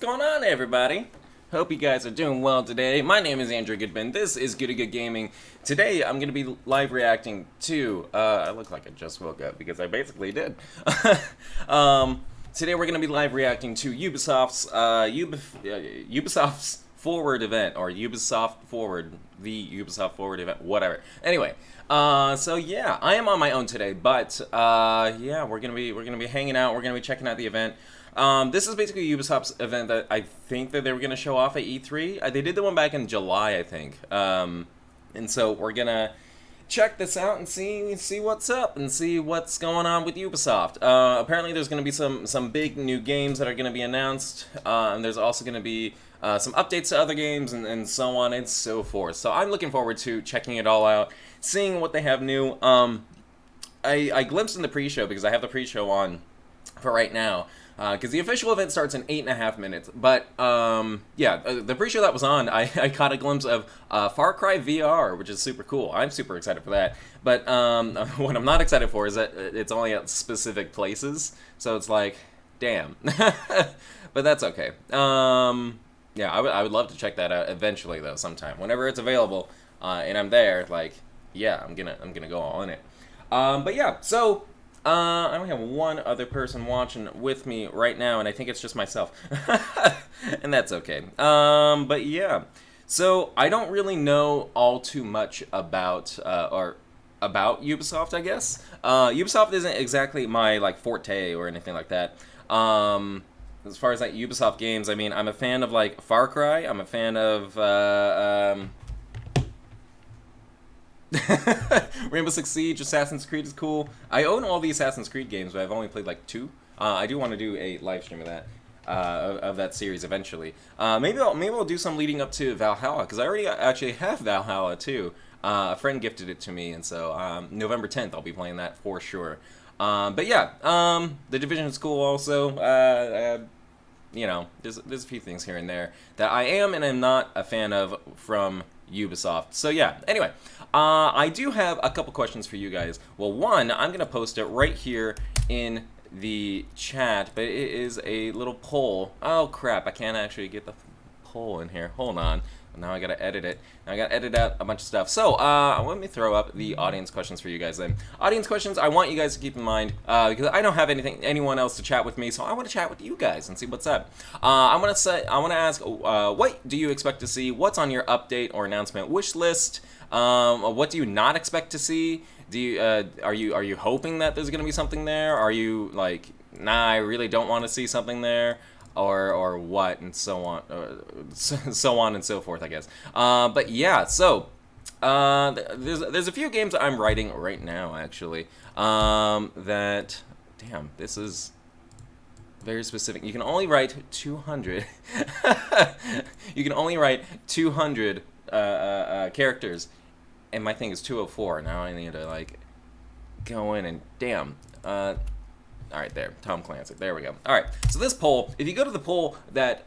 going on, everybody? Hope you guys are doing well today. My name is Andrew Goodman. This is Good Gaming. Today, I'm going to be live reacting to... I look like I just woke up because I basically did. Today, we're going to be live reacting to Ubisoft's Forward event, or Ubisoft Forward, the Ubisoft Forward event, whatever. Anyway, so yeah, I am on my own today, but yeah, we're gonna be hanging out. We're gonna be checking out the event. This is basically Ubisoft's event that I think that they were gonna show off at E3. They did the one back in July, I think. And so we're gonna check this out and see what's up and see what's going on with Ubisoft. Apparently, there's gonna be some big new games that are gonna be announced, and there's also gonna be some updates to other games and so on and so forth. So I'm looking forward to checking it all out, seeing what they have new. I glimpsed in the pre-show because I have the pre-show on for right now. Because the official event starts in 8.5 minutes. But, yeah, the pre-show that was on, I caught a glimpse of Far Cry VR, which is super cool. I'm super excited for that. But what I'm not excited for is that it's only at specific places. So it's like, damn. But that's okay. Yeah, I would love to check that out eventually, though, sometime. Whenever it's available and I'm there, like, yeah, I'm gonna go all in it. But yeah, so... I only have one other person watching with me right now, and I think it's just myself. And that's okay. But yeah. So, I don't really know all too much about, about Ubisoft, I guess. Ubisoft isn't exactly my, like, forte or anything like that. As far as, like, Ubisoft games, I mean, I'm a fan of, like, Far Cry. I'm a fan of, Rainbow Six Siege, Assassin's Creed is cool. I own all the Assassin's Creed games, but I've only played like 2. I do want to do a live stream of that, of that series eventually. Maybe I'll do some leading up to Valhalla, because I already actually have Valhalla too. A friend gifted it to me, and so November 10th I'll be playing that for sure. But yeah, The Division is cool also. You know, there's a few things here and there that I am and am not a fan of from Ubisoft. So yeah, anyway, I do have a couple questions for you guys. Well, one, I'm going to post it right here in the chat, but it is a little poll. Oh crap, I can't actually get the poll in here. Hold on. Now I gotta edit it. Now I gotta edit out a bunch of stuff. So, let me throw up the audience questions for you guys then. Audience questions, I want you guys to keep in mind, because I don't have anyone else to chat with me, so I want to chat with you guys and see what's up. I want to ask, what do you expect to see? What's on your update or announcement wish list? What do you not expect to see? Do you, are you hoping that there's gonna be something there? Are you like, nah, I really don't want to see something there? Or what, and so on, so on and so forth, I guess. But yeah, so there's a few games I'm writing right now, actually. That, damn, this is very specific. You can only write 200. You can only write 200 characters, and my thing is 204. Now I need to like go in and damn. Alright, there. Tom Clancy. There we go. Alright, so this poll, if you go to the poll that,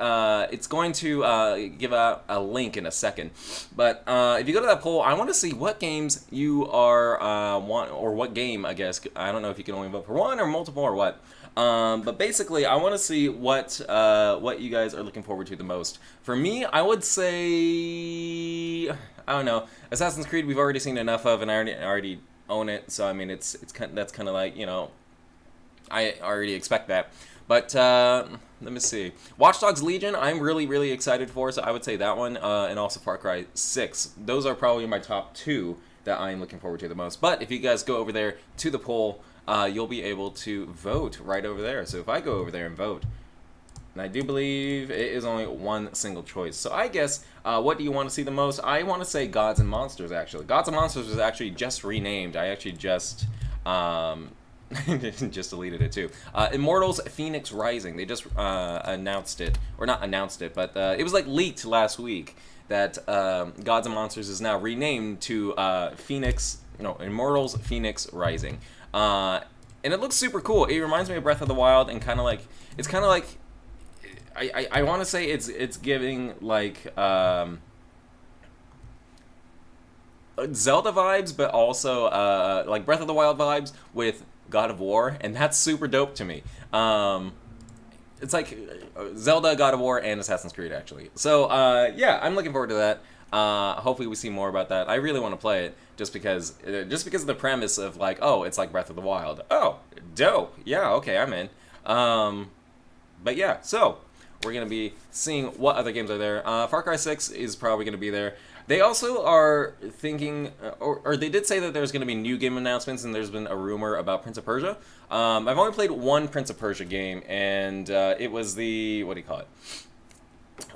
it's going to give out a link in a second, but if you go to that poll, I want to see what games you are, or what game, I guess. I don't know if you can only vote for one or multiple or what. But basically, I want to see what you guys are looking forward to the most. For me, I would say, I don't know, Assassin's Creed we've already seen enough of, and I already own it, so I mean, that's kind of like, you know, I already expect that. But, let me see. Watch Dogs Legion, I'm really excited for, so I would say that one, and also Far Cry 6. Those are probably my top 2 that I'm looking forward to the most. But if you guys go over there to the poll, you'll be able to vote right over there. So if I go over there and vote, and I do believe it is only one single choice. So I guess, what do you want to see the most? I want to say Gods and Monsters, actually. Gods and Monsters was actually just renamed. I actually just, just deleted it too. Immortals Phoenix Rising. They just announced it, or not announced it, but it was like leaked last week that Gods and Monsters is now renamed to Immortals Phoenix Rising. And it looks super cool. It reminds me of Breath of the Wild, and kind of like I want to say it's giving like Zelda vibes, but also like Breath of the Wild vibes with God of War, and that's super dope to me. it's like Zelda, God of War, and Assassin's Creed actually. So yeah, I'm looking forward to that. Hopefully we see more about that. I really want to play it just because of the premise of like, oh, it's like Breath of the Wild. Oh, dope. Yeah, okay, I'm in. But yeah, so we're gonna be seeing what other games are there. Far Cry 6 is probably gonna be there. They also are thinking, or they did say that there's going to be new game announcements, and there's been a rumor about Prince of Persia. I've only played one Prince of Persia game, and it was the, what do you call it?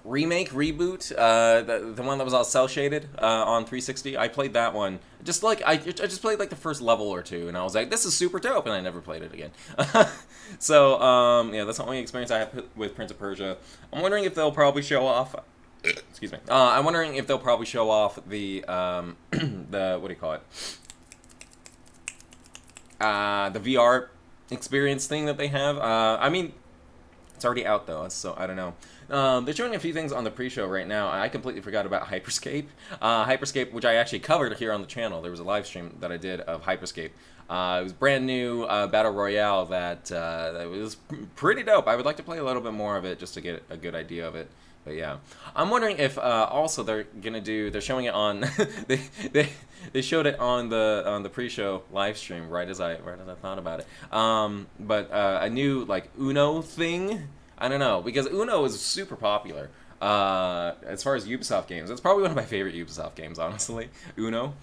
Remake, reboot, the one that was all cell-shaded on 360. I played that one. Just like, I just played like the first level or two, and I was like, this is super dope, and I never played it again. So, yeah, that's the only experience I have with Prince of Persia. I'm wondering if they'll probably show off... Excuse me. I'm wondering if they'll probably show off the the, what do you call it? The VR experience thing that they have. I mean, it's already out though, so I don't know. They're showing a few things on the pre-show right now. I completely forgot about Hyperscape. Hyperscape, which I actually covered here on the channel. There was a live stream that I did of Hyperscape. It was brand new battle royale that was pretty dope. I would like to play a little bit more of it just to get a good idea of it. But yeah, I'm wondering if also they're showing it on they showed it on the pre-show live stream right as I thought about it. But a new like Uno thing. I don't know, because Uno is super popular as far as Ubisoft games. It's probably one of my favorite Ubisoft games, honestly. Uno,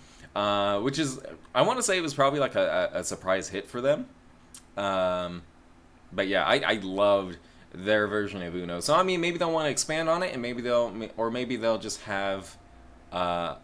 which is, I want to say it was probably like a surprise hit for them. But yeah, I loved their version of Uno. So I mean, maybe they'll want to expand on it, and maybe they'll just have a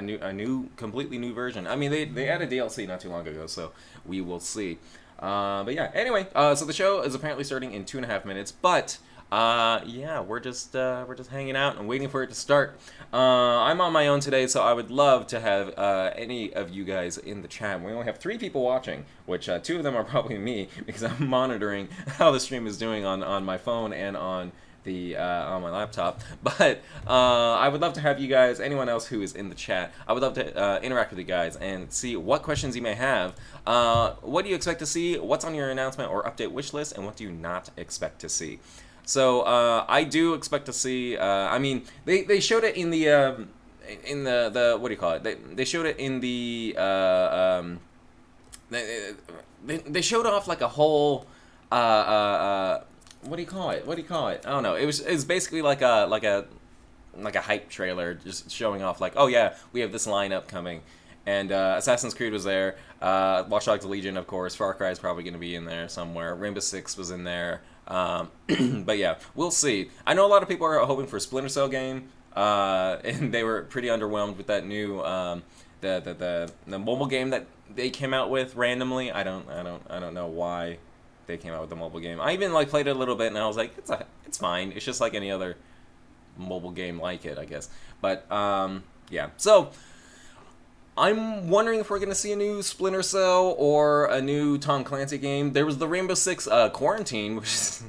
new completely new version. I mean, they added DLC not too long ago, so we will see. But yeah, anyway, so the show is apparently starting in 2.5 minutes, but yeah, we're just hanging out and waiting for it to start. I'm on my own today, so I would love to have any of you guys in the chat. We only have 3 people watching, which 2 of them are probably me, because I'm monitoring how the stream is doing on my phone and on my laptop. But I would love to have you guys, anyone else who is in the chat, I would love to interact with you guys and see what questions you may have. What do you expect to see? What's on your announcement or update wish list? And what do you not expect to see? So I do expect to see. I mean, they showed it in the what do you call it? They showed it in the they showed off like a whole what do you call it? What do you call it? I don't know. It was basically like a hype trailer, just showing off like, oh yeah, we have this lineup coming. And Assassin's Creed was there. Watch Dogs Legion, of course. Far Cry is probably going to be in there somewhere. Rainbow Six was in there. But yeah, we'll see. I know a lot of people are hoping for a Splinter Cell game, and they were pretty underwhelmed with that new the mobile game that they came out with randomly. I don't know why they came out with the mobile game. I even like played it a little bit, and I was like, it's fine. It's just like any other mobile game like it, I guess. But yeah, so I'm wondering if we're going to see a new Splinter Cell or a new Tom Clancy game. There was the Rainbow Six Quarantine, which is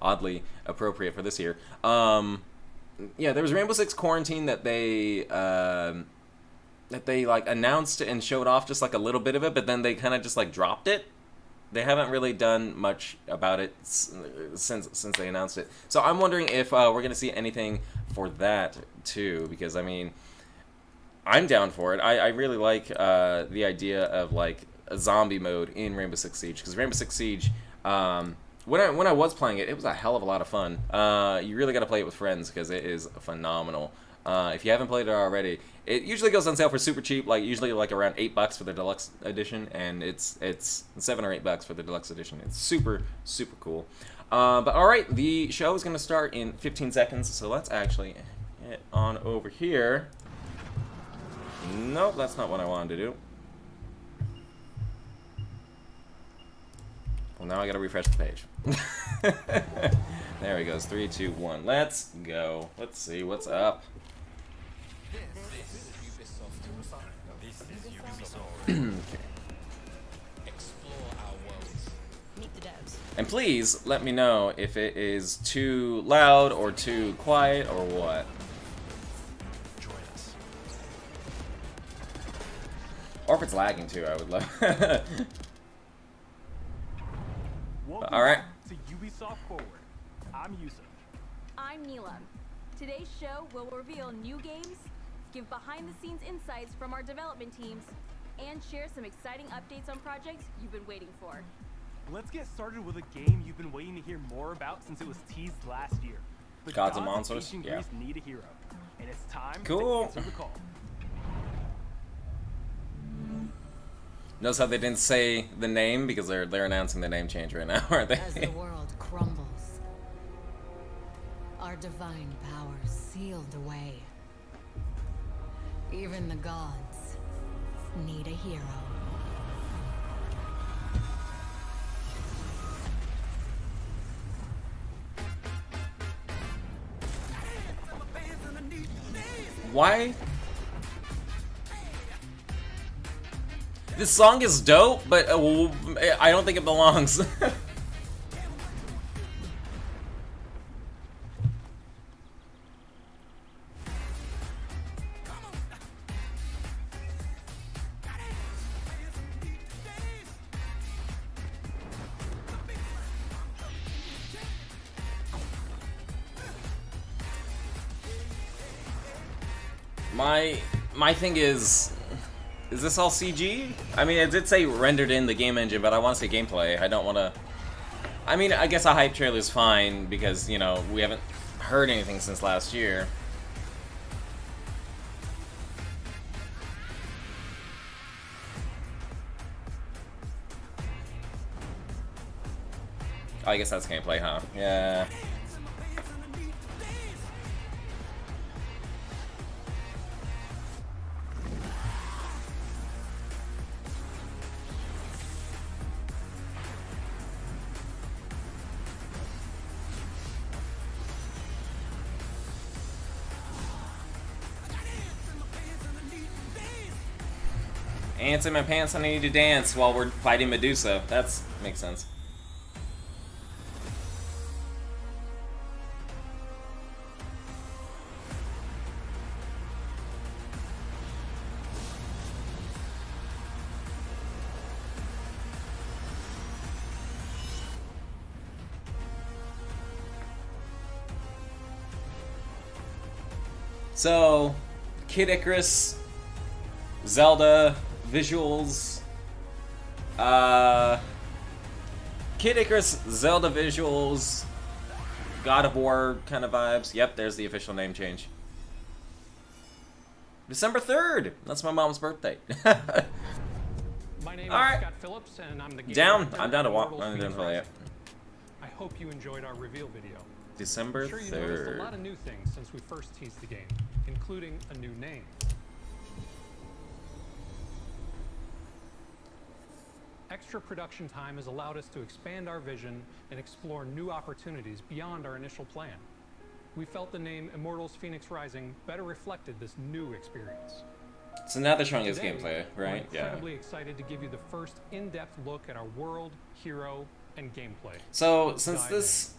oddly appropriate for this year. Yeah, there was Rainbow Six Quarantine that they like announced and showed off just like a little bit of it, but then they kind of just like dropped it. They haven't really done much about it since they announced it. So I'm wondering if we're going to see anything for that too, because I mean, I'm down for it. I really like the idea of like a zombie mode in Rainbow Six Siege, because Rainbow Six Siege, when I was playing it, it was a hell of a lot of fun. You really got to play it with friends because it is phenomenal. If you haven't played it already, it usually goes on sale for super cheap, like usually like around $8 for the deluxe edition, and it's $7 or $8 for the deluxe edition. It's super cool. But all right, the show is going to start in 15 seconds, so let's actually get on over here. Nope, that's not what I wanted to do. Well, now I gotta refresh the page. There he goes. 3, 2, 1. Let's go. Let's see what's up. Okay. And please let me know if it is too loud or too quiet or what. Or if it's lagging too, I would love. Alright, to Ubisoft Forward. I'm Yusuf. I'm Neela. Today's show will reveal new games, give behind-the-scenes insights from our development teams, and share some exciting updates on projects you've been waiting for. Let's get started with a game you've been waiting to hear more about since it was teased last year. The Gods and Monsters? Ancient Yeah. Greece need a hero, and it's time Cool. to answer the call. Notice how they didn't say the name because they're announcing the name change right now, aren't As they? the world crumbles, our divine power sealed away. Even the gods need a hero. Why? This song is dope, but I don't think it belongs. My thing is this all CG? I mean, it did say rendered in the game engine, but I want to say gameplay. I don't want to... I mean, I guess a hype trailer is fine because, you know, we haven't heard anything since last year. Oh, I guess that's gameplay, huh? Yeah. Ants in my pants, I need to dance while we're fighting Medusa. That's makes sense. So, Kid Icarus, Zelda, visuals, Kid Icarus, Zelda visuals, God of War kind of vibes. Yep, there's the official name change. December 3rd! That's my mom's birthday. My name All is right. Scott Phillips, and I'm the game Down. director I'm down to of walk. Immortals I'm down Phoenix to play it. Rising. I hope you enjoyed our reveal video. December I'm sure you noticed a 3rd. lot of new things since we first teased the game, including a new name. Extra production time has allowed us to expand our vision and explore new opportunities beyond our initial plan. We felt the name Immortals Phoenix Rising better reflected this new experience. So now they're showing us Today, gameplay, we're right? Yeah. incredibly excited to give you the first in-depth look at our world, hero, and gameplay. So since Dive this,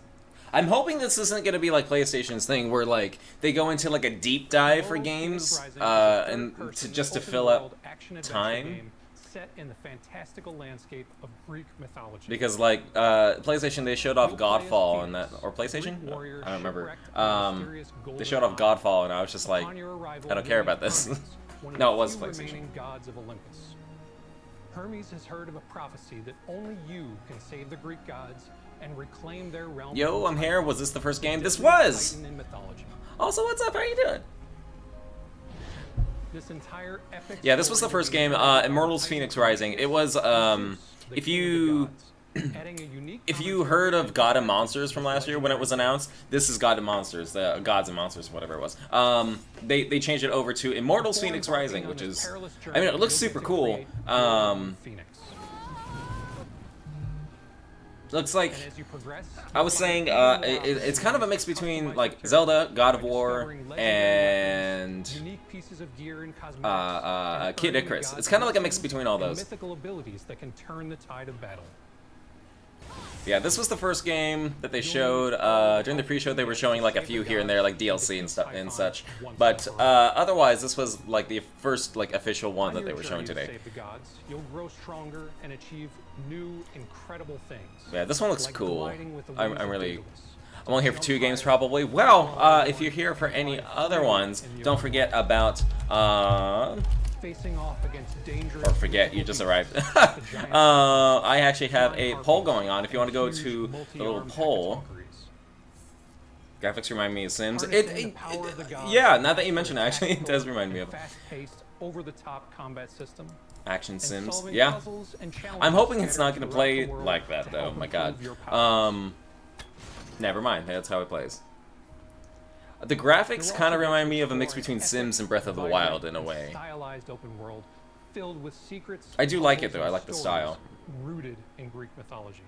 I'm hoping this isn't gonna be like PlayStation's thing, where like they go into like a deep dive for Immortals games, Phoenix Rising is a and third-person, just to fill up open-world action-adventure time. game set in the fantastical landscape of Greek mythology. Because like PlayStation, they showed off You'll play as Godfall and that, Phoenix, or PlayStation? Greek warrior I don't remember. shipwrecked on a mysterious They golden showed off isle. Godfall, and I was just like, Upon your arrival, I don't you care meet about this. Hermes, one of No, the it was few PlayStation. remaining gods of Olympus. Hermes has heard of a prophecy that only you can save the Greek gods and reclaim their realm. Yo, from I'm here. Titan, Was this the first game? the This deadly was. Titan in mythology. Also, what's up? How you doing? This entire epic Yeah, this was the story first will be game, told Immortals by Phoenix Titan Rising. It was, Zeus, the if king of you the gods, adding a unique if you commentary heard of and God and perspective Monsters to from this last year when it was legendary announced, this is God and Monsters, the Gods and Monsters, whatever it was. They changed it over to Immortals Before Phoenix embarking Rising, on which this is, perilous I mean, it journey, looks you'll super get to cool. create your own Phoenix. Looks like, And as you progress, I was saying, it's kind of a mix between like Zelda, God of War, and unique pieces of gear and cosmetics, and Kid earning Icarus. God's It's kind of like a mix blessings between all and those. mythical abilities that can turn the tide of battle. Yeah, this was the first game that they showed. During the pre-show, they were showing like a few here and there, like DLC and stuff and such. But otherwise, this was like the first like official one On that your they were showing journey to today. save the gods, you'll grow stronger and achieve new, incredible things. Yeah, this one looks Like cool. gliding with the I'm wings of really. Daedalus. I'm only here for 2 games probably. Well, if you're here for any other ones, don't forget about Facing off against dangerous or forget you just arrived. I actually have a poll going on. If you want to go to the little poll, graphics remind me of Sims. Yeah, now that you mention it, actually, it does remind me of fast-paced, over-the-top combat system. Action and Sims. solving Yeah, puzzles and I'm hoping it's challenges not going to throughout play the world like that to though. help My God. improve your powers. Never mind. That's how it plays. The graphics kind of remind me of a mix between Sims and Breath of the Wild in a way. Stylized open world filled with secrets. I do like it puzzles, though. I and like the stories style. Rooted in Greek mythology.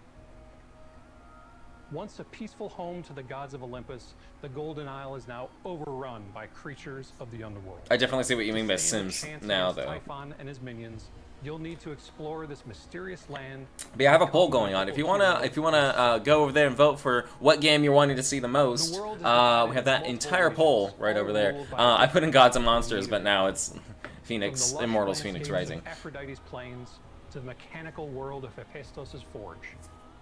Once a peaceful home to the gods of Olympus, the Golden Isle is now overrun by creatures of the underworld. I definitely see what you mean by To stand a Sims chance now against though. Typhon and his minions, you'll need to explore this mysterious land. But yeah, I have a poll going on. If you wanna go over there and vote for what game you're wanting to see the most, we have that entire poll right over there. I put in Gods and Monsters, but now it's Phoenix, From the lush Immortals, Phoenix landscapes Rising. of Aphrodite's plains to the mechanical world of Hephaestus' forge.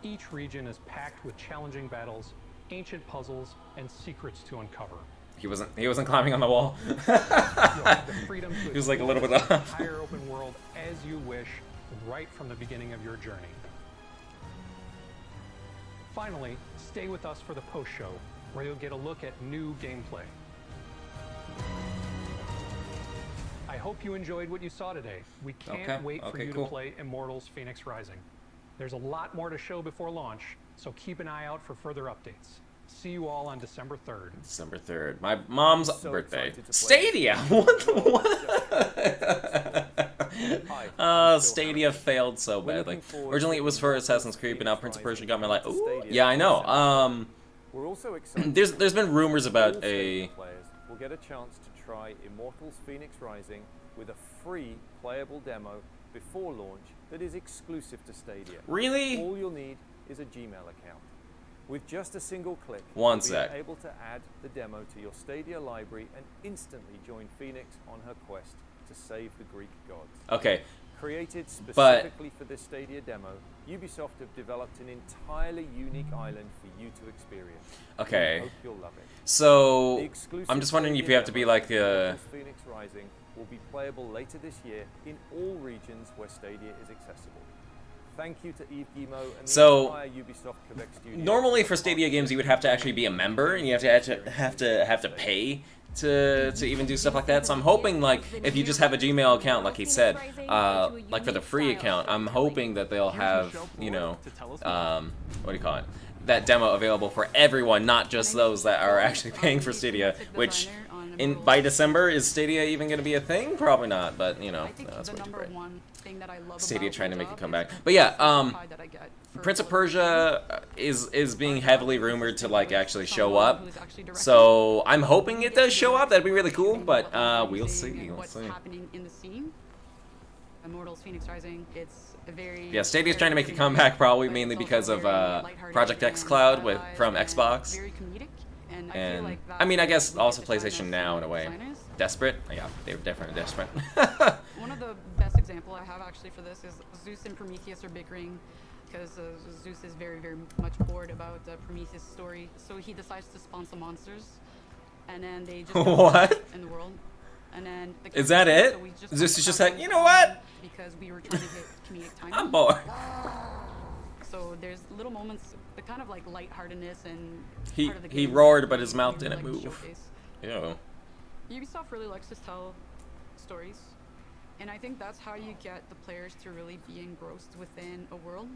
Each region is packed with challenging battles, ancient puzzles, and secrets to uncover. He wasn't climbing on the wall. You'll have the freedom to He was like a little bit explore off. the entire open world as you wish, right from the beginning of your journey. Finally, stay with us for the post-show, where you'll get a look at new gameplay. I hope you enjoyed what you saw today. We can't wait for you cool. to play Immortals Phoenix Rising. There's a lot more to show before launch, so keep an eye out for further updates. See you all on December 3rd. December 3rd. My mom's birthday. excited to play. Stadia! What the what? Stadia failed so badly. Originally it was for Assassin's Creed, but now Prince of Persia got me like, ooh, yeah, I know. We're also excited. There's been rumors about all a... Stadia players will get a chance to try Immortals Phoenix Rising with a free playable demo before launch that is exclusive to Stadia. Really? All you'll need is a Gmail account. With just a single click, One you'll sec. be able to add the demo to your Stadia library and instantly join Phoenix on her quest to save the Greek gods. Okay, Created specifically for this Stadia demo, Ubisoft have developed an entirely unique island for you to experience. okay. We hope you'll love it. The So, exclusive I'm just wondering if Stadia you have to be demo like of the... Immortals Phoenix Rising will be playable later this year in all regions where Stadia is accessible. Thank you to Yves Guillemot and the So, entire Ubisoft Quebec studio. Normally for Stadia games, you would have to actually be a member, and you have to pay to even do stuff like that. So I'm hoping, like, if you just have a Gmail account, like he said, like for the free account, I'm hoping that they'll have, you know, what do you call it? That demo available for everyone, not just those that are actually paying for Stadia. Which, by December, is Stadia even going to be a thing? Probably not. But you know, that's way too bright. Stadia trying to make a comeback. But yeah, Prince of Persia is being heavily rumored to like actually show up. So I'm hoping it does show up. That'd be really cool. But we'll see. We'll see. Happening in the scene. Immortals Phoenix Rising. It's a very Yeah, Stadia's trying to make a comeback probably mainly because of Project X Cloud from Xbox. Very comedic, and I And feel like I mean, I guess we get also the time PlayStation as Now in a way. designers. Desperate? Yeah, they were definitely desperate. One of the best example I have actually for this is Zeus and Prometheus are bickering because Zeus is very, very much bored about Prometheus' story. So he decides to spawn some monsters, and then they just What? in the world. And then the Is that characters- it? so we just Zeus is just have like, you know what? Because we were trying to hit comedic timing. I'm bored. So there's little moments, the kind of like lightheartedness and He- part of the he game roared, that but his we mouth really didn't like to move. showcase. Ew. Ubisoft really likes to tell stories, and I think that's how you get the players to really be engrossed within a world.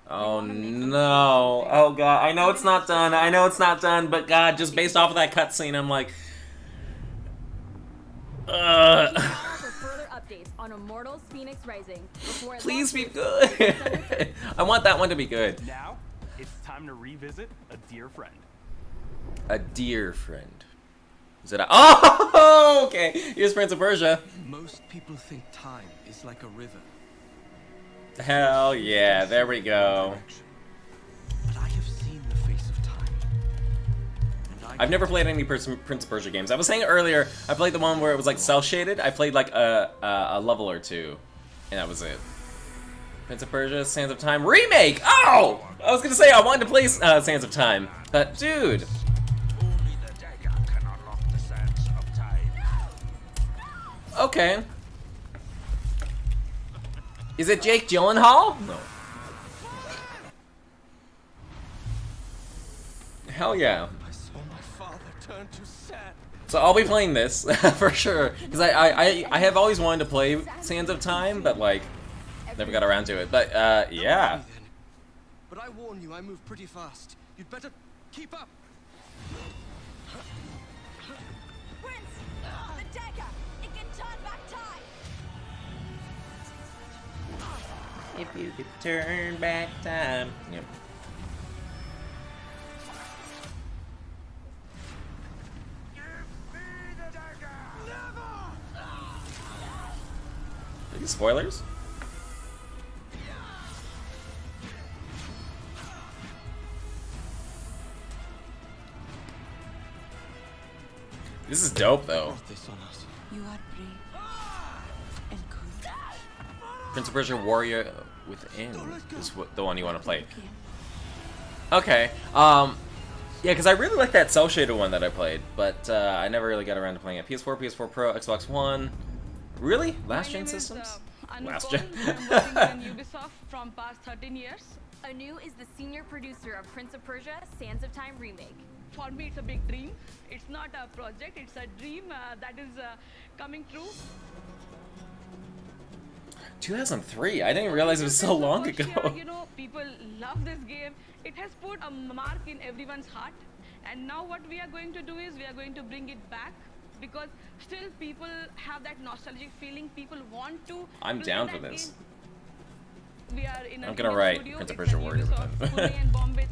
Oh wanna make them no. feel Oh god. I know it's not done. I know it's not done, but god, just based off of that cutscene, I'm like... For further updates on Immortals Phoenix Rising before it Please be launches good. December 3rd. I want that one to be good. Now, it's time to revisit a dear friend. A dear friend. Is it a... Oh, okay. Here's Prince of Persia. Most people think time is like a river. Hell yeah, there we go. But I have seen the face of time. And I I've never played any Prince of Persia games. I was saying earlier, I played the one where it was like cel-shaded. I played like a level or two, and that was it. Prince of Persia, Sands of Time remake. Oh, I was gonna say I wanted to play Sands of Time, but dude. Only the dagger can unlock the sands of time. Okay. Is it Jake Gyllenhaal? No. Hell yeah. I saw my father turn to sand. So I'll be playing this for sure, because I have always wanted to play Sands of Time, but like never got around to it. But yeah. Then. But I warn you, I move pretty fast. You'd better keep up. Prince, the dagger, it can turn back time. If you could turn back time. Yep. Are these spoilers? This is dope though. Brought this on us. You are brave and good. Prince of Persia Warrior Within is the one you want to play. Okay. Yeah, because I really like that cel-shaded one that I played, but I never really got around to playing it. PS4, PS4 Pro, Xbox One. Really? Last gen systems? Last gen. I'm working in Ubisoft from past 13 years. Anu is the senior producer of Prince of Persia: Sands of Time remake. For me, it's a big dream. It's not a project, it's a dream that is coming true. 2003. I didn't realize it was so long ago. You know, people love this game. It has put a mark in everyone's heart. And now what we are going to do is we are going to bring it back, because still people have that nostalgic feeling. People want to. I'm down for this. We are in I'm gonna write studio. Prince of It's Persia at Warrior Ubisoft, Within. Pune and Bombay.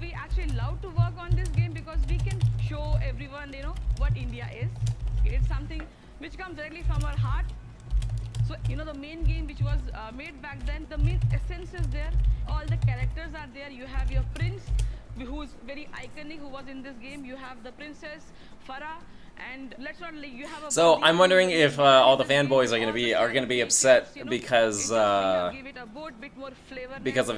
We actually love to work on this game because we can show everyone, you know, what India is. It's something which comes directly from our heart. So, you know, the main game which was made back then, the main essence is there. All the characters are there. You have your prince, who's very iconic, who was in this game. You have the princess, Farah. And let's not like you have a. So I'm wondering if all the fanboys are gonna be upset because of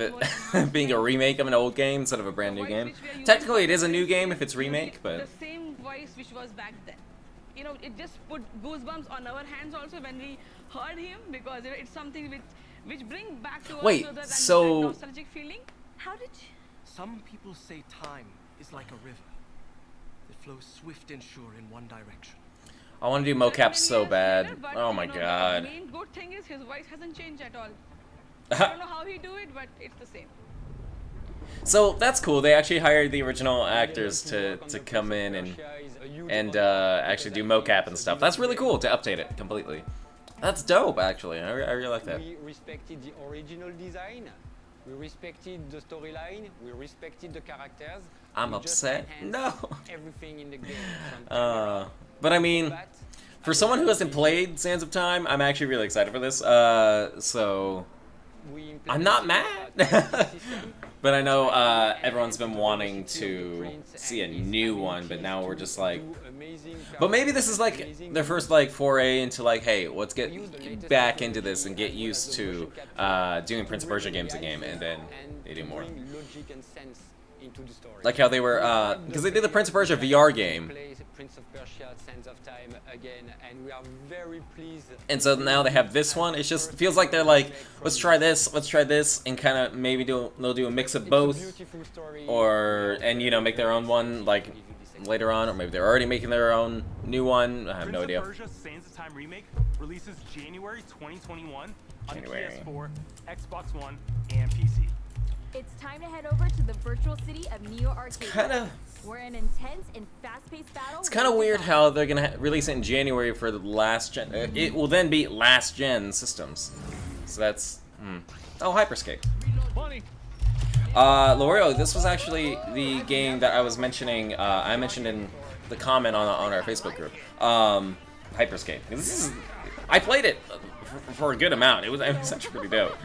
it being a remake of an old game instead of a brand new game. Technically, it is a new game if it's remake, but the same voice which was back then. You know, it just put goosebumps on our hands also when we heard him, because it's something which brings back to wait, us that so nostalgic feeling. How did you... Some people say time is like a river. It flows swift and sure in one direction. I want to do mocap so Many years bad. later, but, Oh my you know, god. The main good thing is his voice hasn't changed at all. I don't know how he do it, but it's the same. So that's cool. They actually hired the original actors to come in and actually do mocap and stuff. That's really cool to update it completely. That's dope, actually. I really like that. We respected the original design. We respected the storyline. We respected the characters. I'm we just upset. enhanced No. Everything in the game. From camera, But I mean, combat, for someone who hasn't played Sands of Time, I'm actually really excited for this. So we I'm not implemented mad. a target system. But I know everyone's been wanting to see a new one, but now we're just like, but maybe this is like their first like foray into like, hey, let's get back into this and get used to doing Prince of Persia games again, and then they do more. Like how they were, because they did the Prince of Persia VR game. Prince of Persia, Sands of Time again, and we are very pleased. And so now they have this one. It just feels like they're like, let's try this, and kind of maybe they'll do a mix of both, or and you know make their own one like later on, or maybe they're already making their own new one. I have no idea. Prince of Persia: Sands of Time remake releases January 2021 on January. PS4, Xbox One, and PC. It's time to head over to the virtual city of Neo Arcade, Kinda. where an intense and fast-paced battle. It's kind of weird how they're gonna release it in January for the last gen. It will then be last gen systems. So that's oh, Hyperscape. L'Oreal, this was actually the game that I was mentioning. I mentioned in the comment on our Facebook group. Hyperscape. This is I played it for a good amount. It was actually pretty dope.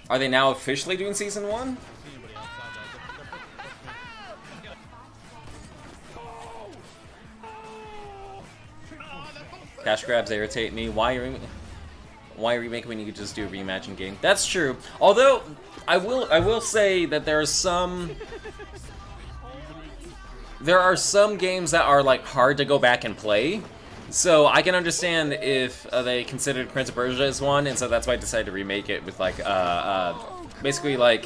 Are they now officially doing season 1? Cash grabs irritate me. Why remake when you could just do a reimagined game? That's true. Although I will say that there are some games that are like hard to go back and play. So I can understand if they considered Prince of Persia as one, and so that's why I decided to remake it with like basically like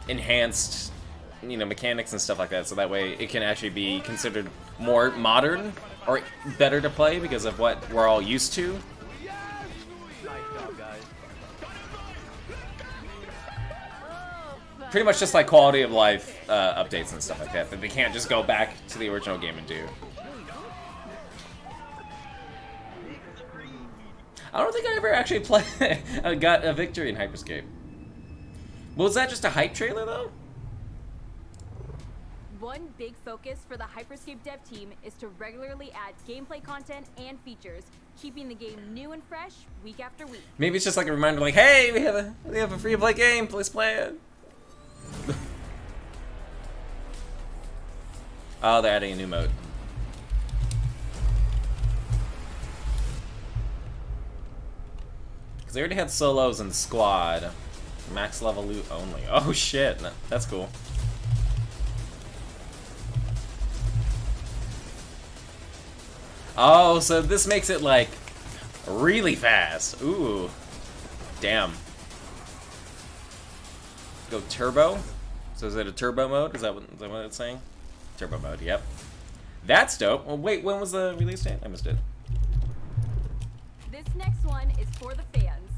enhanced, you know, mechanics and stuff like that. So that way it can actually be considered more modern or better to play because of what we're all used to. Pretty much just like quality of life updates and stuff like that they can't just go back to the original game and do. I don't think I ever actually got a victory in Hyperscape. Was that just a hype trailer though? One big focus for the Hyperscape dev team is to regularly add gameplay content and features, keeping the game new and fresh week after week. Maybe it's just like a reminder, like, hey, we have a free-to-play game, please play it. Oh, they're adding a new mode. Because they already had solos and squad. Max level loot only. Oh shit, that's cool. Oh, so this makes it like really fast. Ooh. Damn. Go turbo? So is it a turbo mode? Is that what it's saying? Turbo mode, yep. That's dope. Well, wait, when was the release date? I missed it. This next one is for the fans.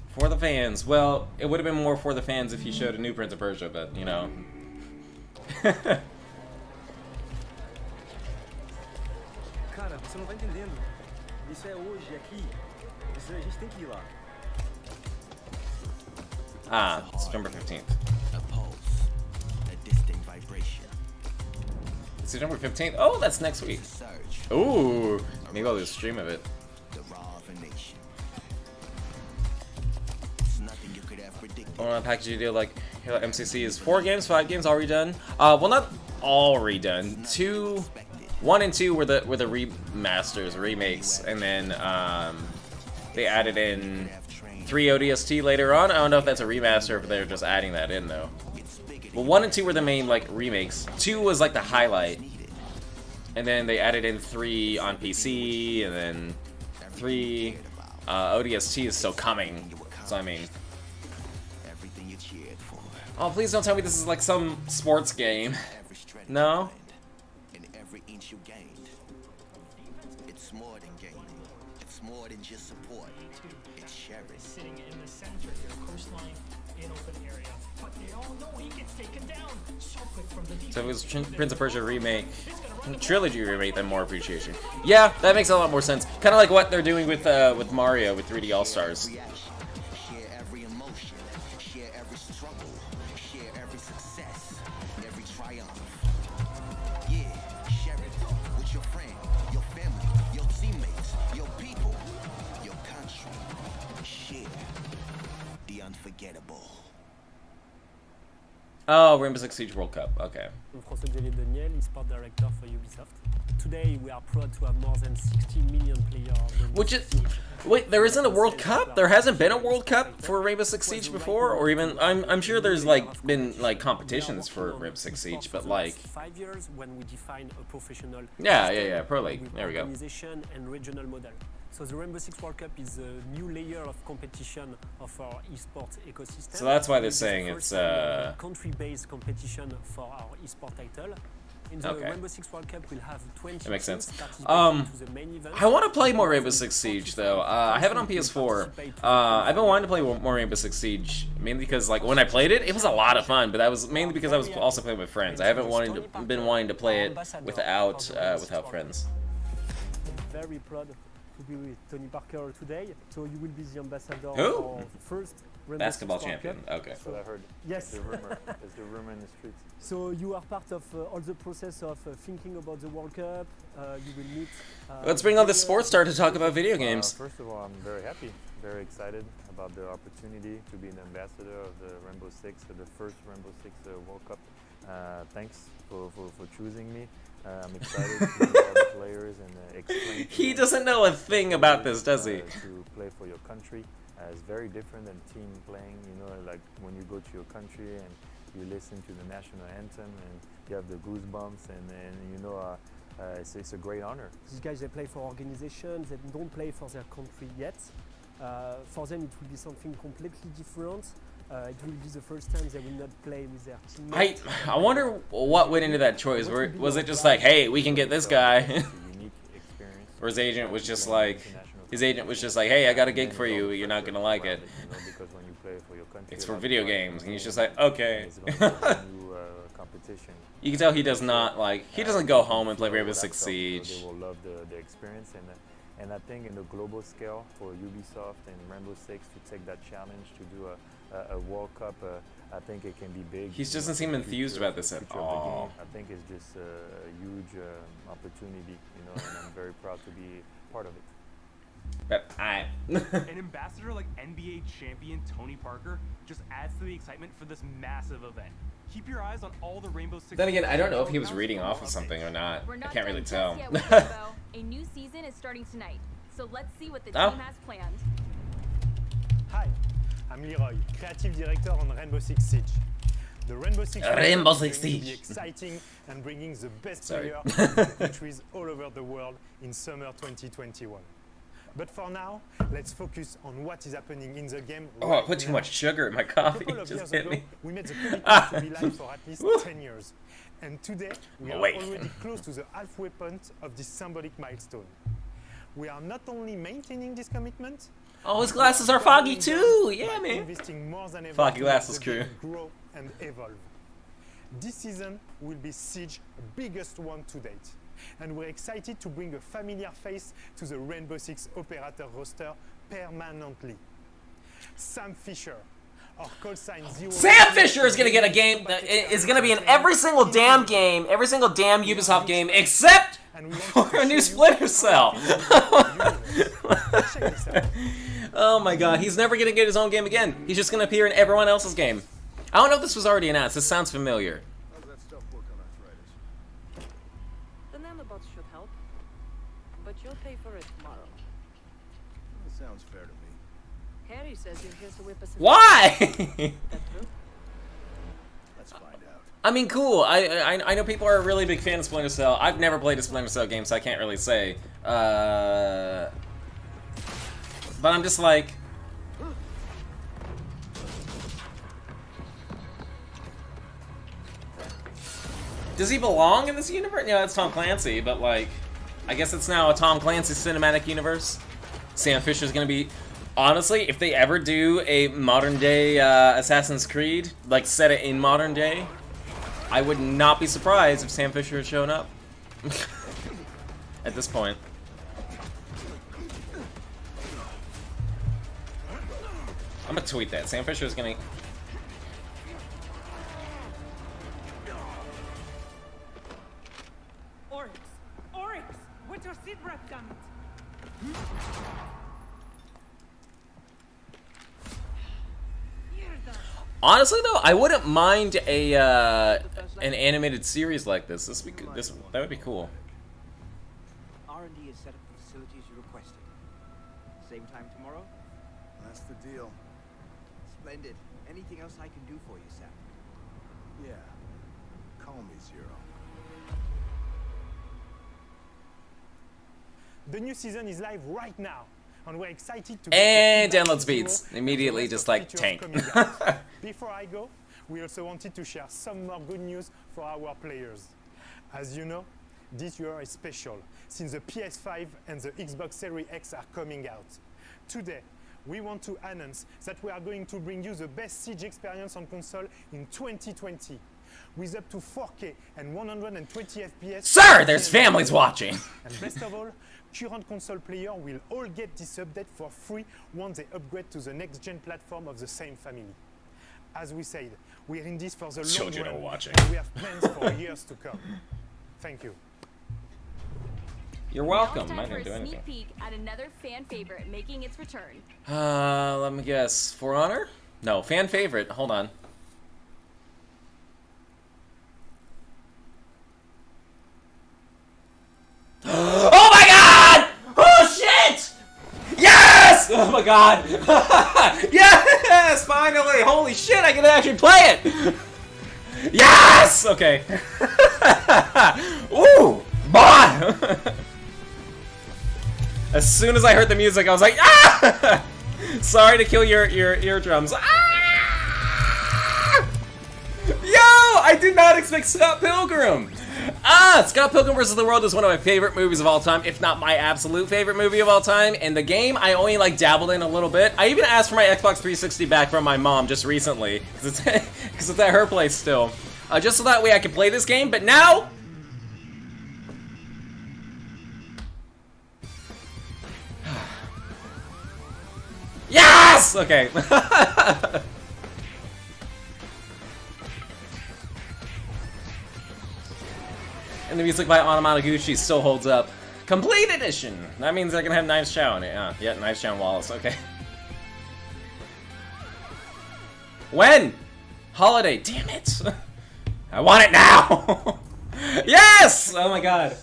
For the fans. Well, it would have been more for the fans if you showed a new Prince of Persia, but, you know. Cara, você não tá entendendo. Isso é hoje, aqui. A gente tem que ir lá. Ah, September 15th. A pulse, a distant vibration. September 15th? Oh, that's next week. Ooh, maybe I'll do a stream of it. The raw of a nation. It's nothing you could have predicted. On a package deal like MCC is 4 games, 5 games all redone. Well, not all redone. 1 and 2 were the remasters, remakes, and then they added in 3 ODST later on. I don't know if that's a remaster, if they're just adding that in though. Well, 1 and 2 were the main like remakes. 2 was like the highlight, and then they added in 3 on PC, and then 3 ODST is still coming. So I mean, oh please don't tell me this is like some sports game. No. You gained. It's more than gaining. It's more than just support. It's cherished. Sitting in the center of your coastline in open area. But they all know he gets taken down. So quick from the So if it was Prince of Persia remake, trilogy remake, then more appreciation. Yeah, that makes a lot more sense. Kind of like what they're doing with Mario with 3D All Stars. Share every emotion. Share every struggle. Share every success. Every triumph. Yeah. Your friend, your family, your teammates, your people, your country. Share the unforgettable. Oh, Rainbow Six Siege World Cup. Okay. I'm François-Xavier Daniel, eSport Director for Ubisoft. Today we are proud to have more than 16 million players. Which is... Wait, there isn't a World Cup? There hasn't been a World Cup for Rainbow Six Siege before? Or even... I'm sure there's like been like competitions for Rainbow Six Siege, but like... 5 years when we define a professional... Yeah, Pro League. There we go. Organization and regional model. So the Rainbow Six World Cup is a new layer of competition of our esports ecosystem. So that's why they're saying it's country-based competition for our esport title. In the Rainbow Six World Cup, we'll have 20 that makes sense. To the main event. I want to play more Rainbow Six Siege though. I have it on PS4. I've been wanting to play more Rainbow Six Siege mainly because like when I played it, it was a lot of fun. But that was mainly because I was also playing with friends. I haven't been wanting to play it without friends. Very proud to be with Tony Parker today. So you will be the ambassador Who? of first Rainbow Basketball Six World champion. Cup. Okay. That's what I heard. Yes. The rumor. There's the rumor in the streets. So you are part of all the process of thinking about the World Cup. You will meet. Let's bring on the sports star to talk about video games. First of all, I'm very happy, very excited about the opportunity to be an ambassador of the Rainbow Six, the first Rainbow Six World Cup. Thanks for choosing me. I'm excited to meet all the players and explain. He doesn't know a thing about this, does he? To play for your country. It's very different than team playing, you know, like when you go to your country and you listen to the national anthem and you have the goosebumps and you know, it's a great honor. These guys, they play for organizations, they don't play for their country yet. For them, it will be something completely different. It will be the first time they will not play with their teammates. I wonder what went into that choice. Was it just like, hey, we can get this guy? Or his agent was just like, hey, I got a gig for you, you're not gonna like it. It's for video games, and he's just like, okay. You can tell he does not like, he doesn't go home and play Rainbow Six Siege. They will love the experience, and I think in the global scale for Ubisoft and Rainbow Six to take that challenge to do a World Cup, I think it can be big. He doesn't seem enthused about this at all. I think it's just a huge opportunity, you know, and I'm very proud to be part of it. But An ambassador like NBA champion Tony Parker just adds to the excitement for this massive event. Keep your eyes on all the Rainbow Six. Then again, I don't know if he was reading off of something or not. We're not I can't really done tell. just yet with Rainbow. A new season is starting tonight, so let's see what the team has planned. Hi, I'm Leroy, creative director on Rainbow Six Siege. The Rainbow Six Siege will be exciting and bringing the best players from countries all over the world in summer 2021. But for now, let's focus on what is happening in the game. I put too much sugar in my coffee. A couple of Just years hit ago, me. we made the commitment to be live for at least 10 years. And today, we are already close to the halfway point of this symbolic milestone. We are not only maintaining this commitment. Oh, his glasses are foggy too. Yeah, man. Investing more than ever Foggy to glasses make the crew. game grow and evolve. This season will be Siege's biggest one to date. And we're excited to bring a familiar face to the Rainbow Six operator roster permanently. Sam Fisher, our call sign 0. Sam Fisher is gonna get a game. Is gonna be in every single damn game, every single damn Ubisoft game, except for a new Splinter Cell. Oh my god, he's never gonna get his own game again. He's just gonna appear in everyone else's game. I don't know if this was already announced. This sounds familiar. How's that stuff work on arthritis? The nanobots should help, but you'll pay for it tomorrow. That sounds fair to me. Harry says you're here to whip us. Why? That true? Let's find out. I mean, cool. I know people are a really big fan of Splinter Cell. I've never played a Splinter Cell game, so I can't really say. But I'm just like... Does he belong in this universe? Yeah, it's Tom Clancy, but like... I guess it's now a Tom Clancy cinematic universe. Sam Fisher's gonna be... Honestly, if they ever do a modern-day Assassin's Creed, like set it in modern day, I would not be surprised if Sam Fisher had shown up. At this point. I'm gonna tweet that. Sam Fisher is gonna... Oryx! What's your seat rep, damn it? Honestly, though, I wouldn't mind a an animated series like this. That would be cool. R&D has set up the facilities you requested. Same time tomorrow? That's the deal. Splendid. Anything else I can do for you, Sam? Yeah. Call me Zero. The new season is live right now, and we're excited to And download speeds immediately just like tank. Before I go, we also wanted to share some more good news for our players. As you know, this year is special, since the PS5 and the Xbox Series X are coming out. Today, we want to announce that we are going to bring you the best Siege experience on console in 2020. with up to 4K and 120 FPS. Sir, there's families watching. And best of all, current console players will all get this update for free once they upgrade to the next-gen platform of the same family. As we said, we're in this for the long Children run, are watching. and we have plans for years to come. Thank you. You're Now welcome. it's I time for didn't a do sneak anything. peek at another fan favorite making its return. Let me guess. For Honor? No, fan favorite. Hold on. Oh my god! Oh shit! Yes! Oh my god! Yes! Finally! Holy shit! I can actually play it! Yes! Okay. Ooh! Bah! As soon as I heard the music, I was like, ah! Sorry to kill your eardrums. Ah! Yo! I did not expect Scott Pilgrim. Scott Pilgrim vs. the World is one of my favorite movies of all time, if not my absolute favorite movie of all time. And the game, I only like dabbled in a little bit. I even asked for my Xbox 360 back from my mom just recently, because it's at her place still, just so that way I could play this game. But now, yes! Okay. And the music by Onomataguchi still holds up. Complete edition! That means I can have Knives Chow in it. Yeah, Knives Chow and Wallace, okay. When? Holiday, damn it! I want it now! Yes! Oh my god.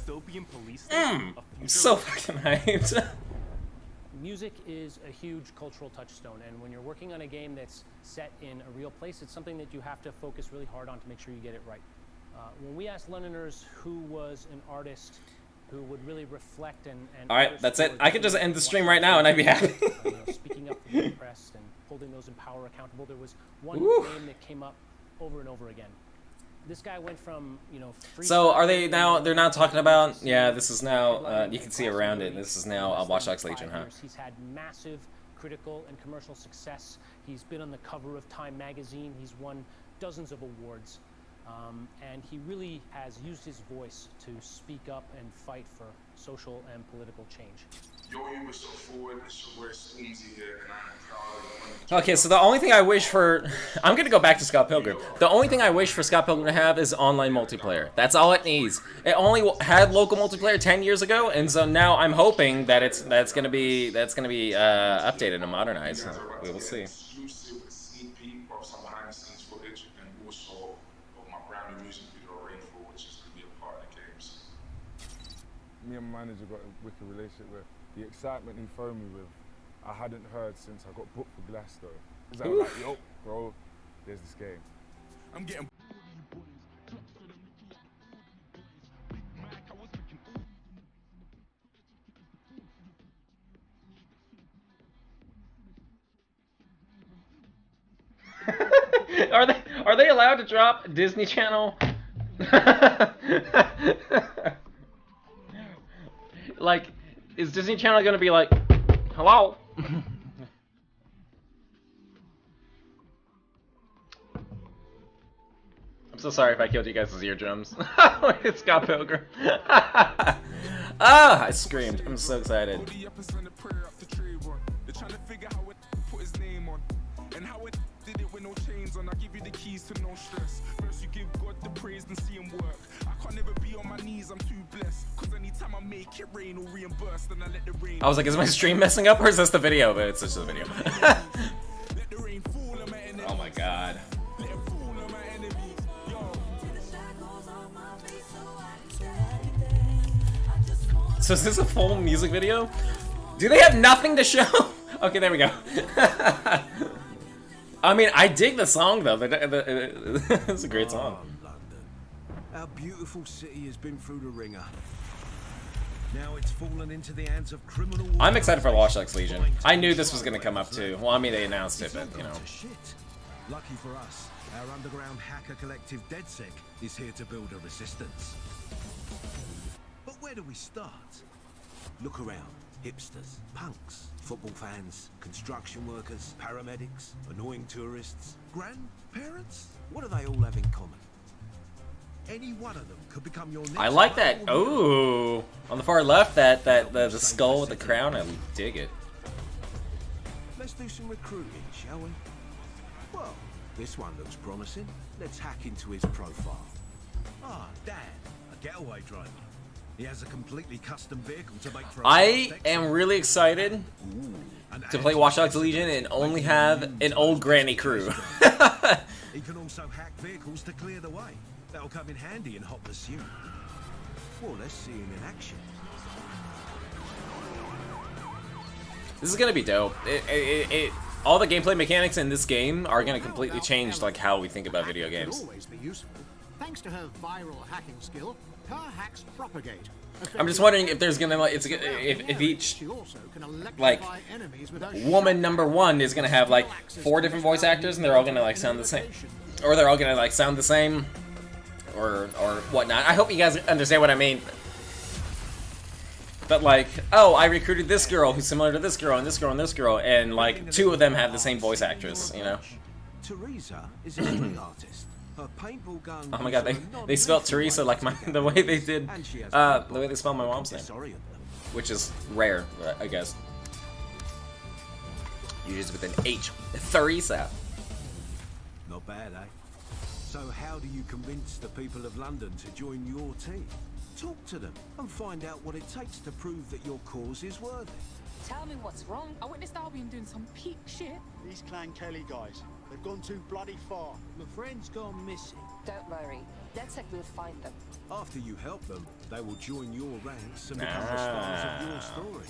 I'm so fucking hyped. Music is a huge cultural touchstone, and when you're working on a game that's set in a real place, it's something that you have to focus really hard on to make sure you get it right. When we asked Londoners who was an artist who would really reflect and Alright, that's it. I could just end the stream right now and I'd be happy. Speaking up for the oppressed and holding those in power accountable, there was one name that came up over and over again. This guy went from, So are they now, they're now talking about, yeah, this is now, you can see around it, this is now Watch Dogs Legion, huh? He's had massive critical and commercial success. He's been on the cover of Time magazine. He's won dozens of awards. And he really has used his voice to speak up and fight for social and political change. Yo, Ubisoft forward, it's your boy Stormzy here, and I'm proud of Okay, so the only thing I wish for... I'm gonna go back to Scott Pilgrim. The only thing I wish for Scott Pilgrim to have is online multiplayer. That's all it needs. It only had local multiplayer 10 years ago, and so now I'm hoping that that's gonna be updated and modernized. We will see. exclusive sneak peek of some behind the scenes footage and also of my brand new music video Rainfall, which is going to be a part of the games. Me and my manager got a wicked relationship with the excitement he phoned me with. I hadn't heard since I got booked for Glasgow. He's like, yo, bro, there's this game. I'm getting. Are they allowed to drop Disney Channel? Like, is Disney Channel gonna be like, hello? I'm so sorry if I killed you guys' eardrums. It's Scott Pilgrim. Ah, I screamed. I'm so excited. Did it with no chains on. I give you the keys to no stress. First you give God the praise and see him work. I can't never be on my knees, I'm too blessed. Cause anytime I make it rain or reimburse, then I let the rain. I was like, is my stream messing up or is this the video? But it's just the video. Oh my god. So is this a full music video? Do they have nothing to show? Okay, there we go. I mean, I dig the song though. It's a great song. Our beautiful city has been through the ringer. Now it's fallen into the hands of criminal. I'm excited for Watch Dogs Legion. I knew this was gonna come up too. Well, I mean, they announced it, but you know. Lucky for us, our underground hacker collective DeadSec is here to build a resistance. But where do we start? Look around. Hipsters, punks, football fans, construction workers, paramedics, annoying tourists, grandparents. What do they all have in common? Any one of them could become your next I like that. rival hero. Oh, on the far left, the skull with the crown. I dig it. Let's do some recruiting, shall we? Well, this one looks promising. Let's hack into his profile. Ah, Dan, a getaway driver. He has a completely custom vehicle to make for a I am really excited to play Watch Dogs Legion and only have an old granny crew. He can also hack vehicles to clear the way. That'll come in handy in hot pursuit. Well, let's see him in action. This is gonna be dope. All the gameplay mechanics in this game are gonna completely change like how we think about video games. Can always be useful. Thanks to her viral hacking skill, her hacks propagate. I'm just wondering if there's gonna like if each like woman number one is gonna have like 4 different voice actors and they're all gonna like sound the same, or they're all gonna like sound the same, or whatnot. I hope you guys understand what I mean. But like, oh, I recruited this girl who's similar to this girl and this girl and this girl, and like 2 of them have the same voice actress, you know? Teresa is a street artist. Her paintball gun. Oh my god, they spelled Teresa like the way they did, the way they spelled my mom's name, which is rare, I guess. Usually with an H, Teresa. Not bad, eh? So how do you convince the people of London to join your team? Talk to them and find out what it takes to prove that your cause is worthy. Tell me what's wrong. I witnessed Albion doing some peak shit. These Clan Kelly guys, they've gone too bloody far. My friend's gone missing. Don't worry. DedSec will find them. After you help them, they will join your ranks and become the stars of your story.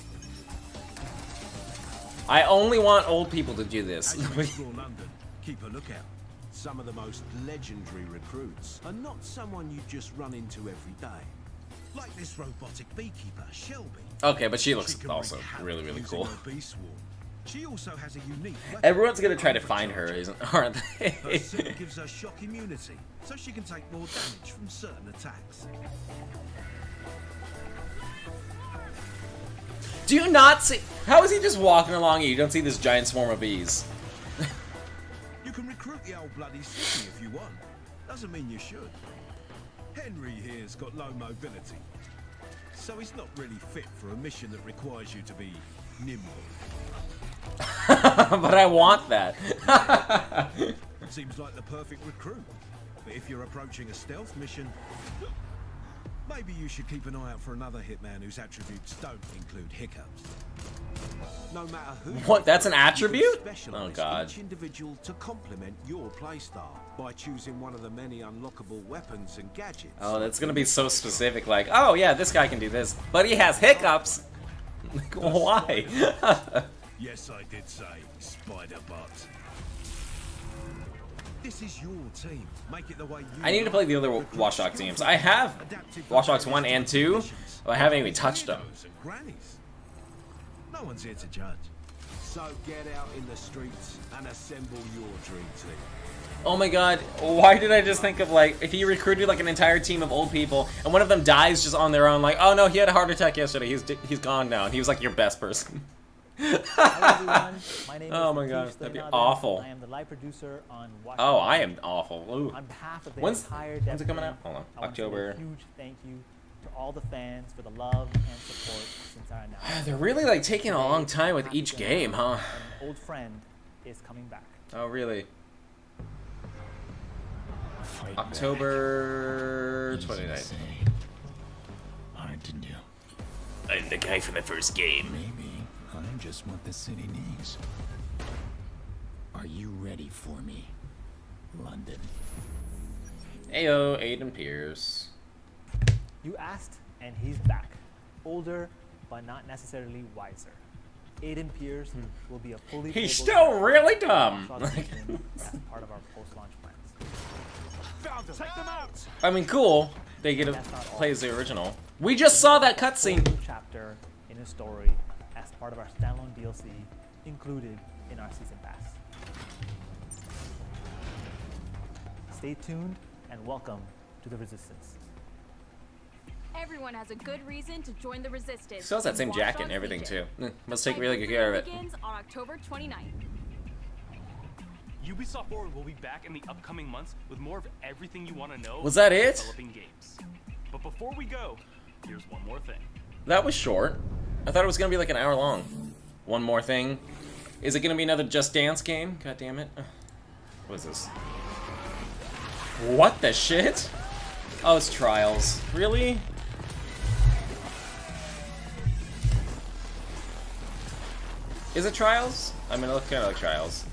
I only want old people to do this. As you explore London, keep a lookout. Some of the most legendary recruits are not someone you just run into every day. Like this robotic beekeeper, Shelby. Okay, but she looks also really cool. She also has a unique weapon. Everyone's gonna try to find her, aren't they? Her suit gives her shock immunity, so she can take more damage from certain attacks. Do you not see? How is he just walking along and you don't see this giant swarm of bees? You can recruit the old bloody city if you want. Doesn't mean you should. Henry here's got low mobility, so he's not really fit for a mission that requires you to be nimble. But I want that. Seems like the perfect recruit. But if you're approaching a stealth mission, maybe you should keep an eye out for another hitman whose attributes don't include hiccups. No matter who. What? That's an attribute? Oh god. Each individual to complement your playstyle by choosing one of the many unlockable weapons and gadgets. Oh, that's gonna be so specific. Like, oh yeah, this guy can do this, but he has hiccups. Like, why? Yes, I did say spider butt. This is your team. Make it the way you I need to play the other Watch Dogs games. I have Watch Dogs 1 and 2, but I haven't even touched them. No one's here to judge. So get out in the streets and assemble your dream team. Oh my god, why did I just think of like, if he recruited like an entire team of old people, and one of them dies just on their own, like, oh no, he had a heart attack yesterday, he's gone now, and he was like your best person. Hello everyone, my name oh is my god, Atish that'd be Leonardo. awful. I am the live producer on Watch Oh, Dogs. I am awful. Ooh. On behalf of the When's entire it coming out? Hold on, I want to October. give a huge thank you to all the fans for the love and support since our announcement. They're really like taking a long time with Happy each to game, huh? announce An old friend is coming back. Oh really? October 29th. Hard to do. I'm the guy from the first game. Maybe I'm just what the city needs. Are you ready for me, London? Ayo, Aiden Pierce. You asked, and he's back. Older, but not necessarily wiser. Aiden Pierce will be a fully He's playable still character really in dumb. Watch Dogs Legion as part of our post-launch plans. Found them. Take them out. I mean, cool. They get to That's not all. play as the original. We just saw that cutscene. New chapter in his story as part of our standalone DLC included in our season pass. Stay tuned and welcome to the Resistance. Everyone has a good reason to join the Resistance. Still has that same Watch jacket Dogs and everything Legion. too. Must take really good care of it. Begins on October 29th. Ubisoft Forward will be back in the upcoming months with more of everything you want to know. Was that about it? Developing games. But before we go, here's one more thing. That was short. I thought it was gonna be like an hour long. One more thing. Is it gonna be another Just Dance game? God damn it. What is this? What the shit? Oh, it's Trials. Really? Is it Trials? I mean, it looks kind of like Trials.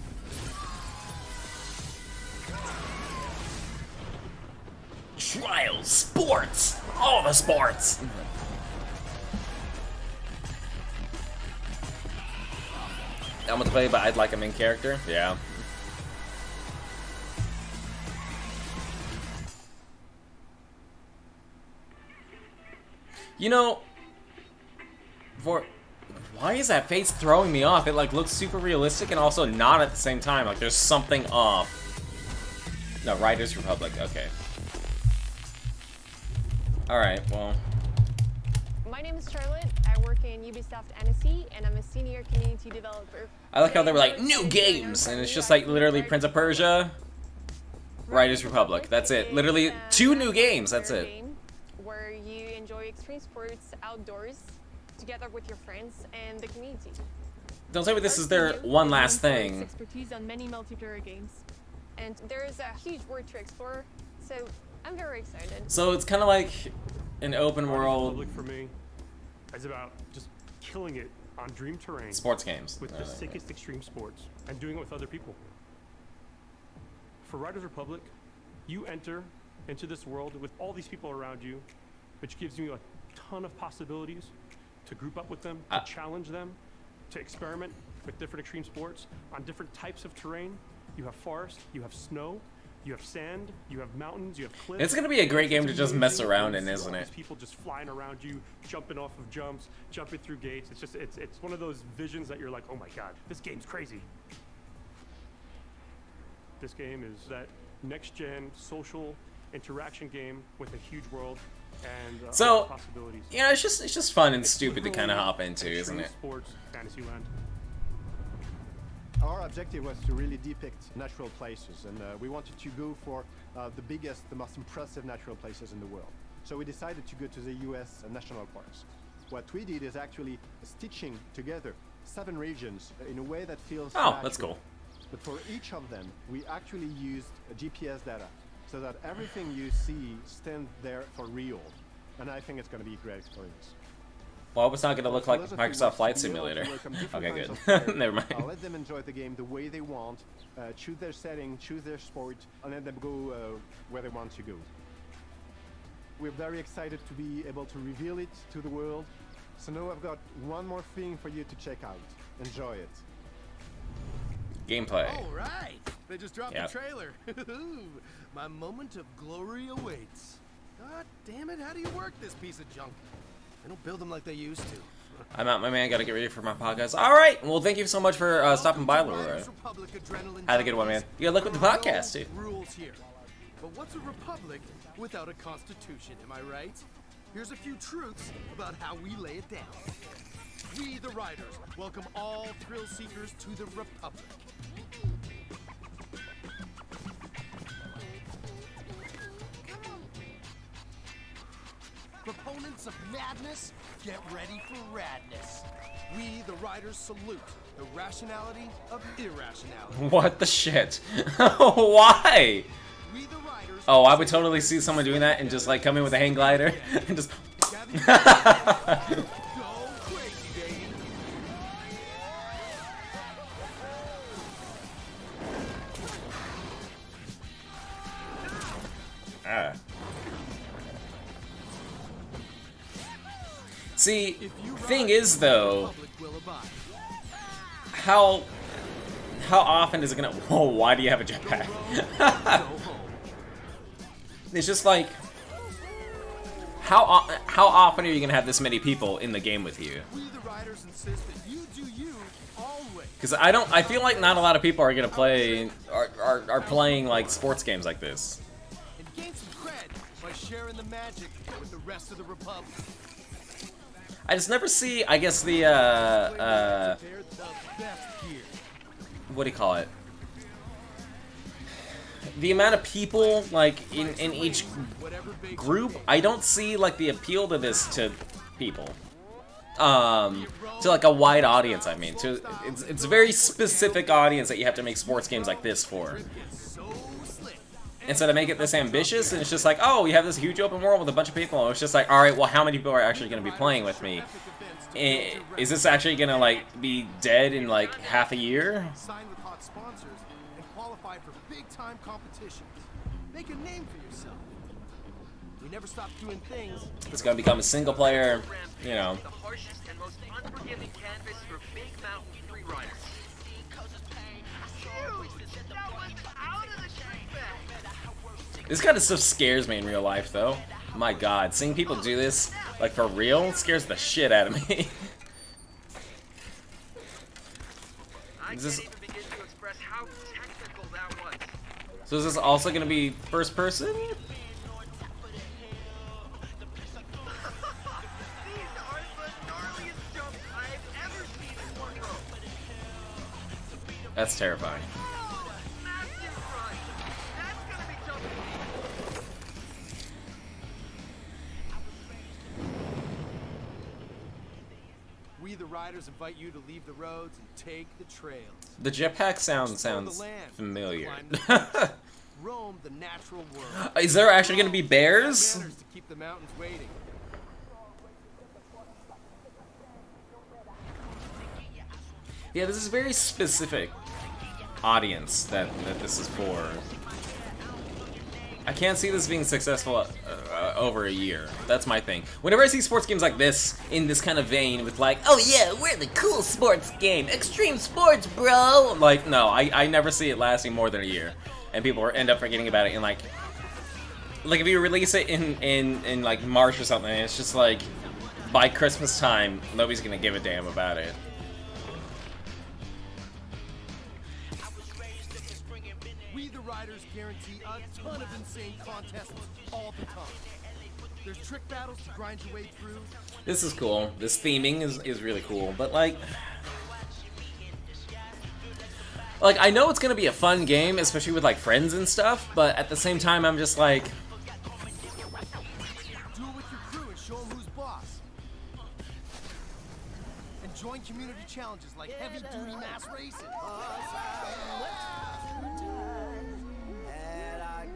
Trials! Sports! All the sports! I'm gonna play, but I'd like a main character. Yeah. You know, why is that face throwing me off? It like looks super realistic and also not at the same time. Like there's something off. No, Riders Republic. Okay. All right. Well. My name is Charlotte. I work in Ubisoft Annecy, and I'm a senior community developer. I like how they were like new games, and it's just like literally Prince of Persia, Riders Republic. That's it. Literally 2 new games. That's it. Where you enjoy extreme sports outdoors together with your friends and the community. Don't tell me this is their one last thing. Expertise on many multiplayer games, and there is a huge world to explore. So I'm very excited. So it's kind of like an open world. Republic for me is about just killing it on dream terrain. Sports games. With the sickest extreme sports and doing it with other people. For Riders Republic, you enter into this world with all these people around you, which gives you a ton of possibilities to group up with them, to challenge them, to experiment with different extreme sports on different types of terrain. You have forest, you have snow, you have sand, you have mountains, you have cliffs. It's gonna be a great game to just mess around in, isn't it? People just flying around you, jumping off of jumps, jumping through gates. It's just it's one of those visions that you're like, oh my god, this game's crazy. This game is that next-gen social interaction game with a huge world and so possibilities. You know, it's just fun and stupid to kind of hop into, isn't it? Sports, Fantasyland. Our objective was to really depict natural places, and we wanted to go for the biggest, the most impressive natural places in the world. So we decided to go to the US national parks. What we did is actually stitching together 7 regions in a way that feels natural. That's cool. But for each of them, we actually used GPS data, so that everything you see stands there for real. And I think it's going to be a great experience. Well, it's not going to look like Microsoft Flight Simulator. Okay, good. Never mind. Let them enjoy the game the way they want, choose their setting, choose their sport, and let them go where they want to go. We're very excited to be able to reveal it to the world. So now I've got one more thing for you to check out. Enjoy it. Gameplay. All right. They just dropped the trailer. My moment of glory awaits. God damn it, how do you work this piece of junk? They don't build them like they used to. I'm out, my man. Gotta get ready for my podcast. All right. Well, thank you so much for stopping by, Leroy. Have a good one, man. You gotta look with the podcast, too. Rules here. But what's a republic without a constitution, am I right? Here's a few truths about how we lay it down. We, the Riders, welcome all thrill seekers to the Republic. Proponents of madness, get ready for radness. We, the Riders, salute the rationality of irrationality. What the shit? Why? Oh, I would totally see someone doing that and just like come in with a hang glider and just. See, thing is though, how often is it gonna? Whoa! Why do you have a jetpack? It's just like, how often are you gonna have this many people in the game with you? Because I feel like not a lot of people are gonna play, are playing like sports games like this. And gain some cred by sharing the magic with the rest of the Republic. I just never see, I guess the what do you call it? the amount of people like in each group, I don't see like the appeal to this to people. To like a wide audience, I mean. It's a very specific audience that you have to make sports games like this for. Instead of make it this ambitious, and it's just like, oh, we have this huge open world with a bunch of people, and it's just like, alright, well, how many people are actually going to be playing with me? Is this actually going to, like, be dead in, like, half a year? Sign with hot sponsors and qualify for big-time competitions. Make a name for yourself. We never stop doing things. It's going to become a single player, you know. The harshest and most unforgiving canvas for big mountain free riders. This kind of stuff scares me in real life, though. My God, seeing people do this, like, for real, scares the shit out of me. Is this... So is this also going to be first person? That's terrifying. We, the riders, invite you to leave the roads and take the trails. The jetpack sounds familiar. Roam the natural world. Is there actually going to be bears? To keep the mountains waiting. Yeah, this is a very specific audience that this is for. I can't see this being successful over a year. That's my thing. Whenever I see sports games like this, in this kind of vein, with like, oh yeah, we're the cool sports game, extreme sports, bro. Like, no, I never see it lasting more than a year, and people end up forgetting about it in like if you release it in like March or something, it's just like by Christmas time, nobody's gonna give a damn about it. We, the riders, guarantee a ton of insane contests all the time. There's trick battles to grind your way through. This is cool. This theming is really cool, but like I know it's gonna be a fun game, especially with like friends and stuff, but at the same time I'm just like, Do it with your crew and show them who's boss. And join community challenges like heavy duty mass racing.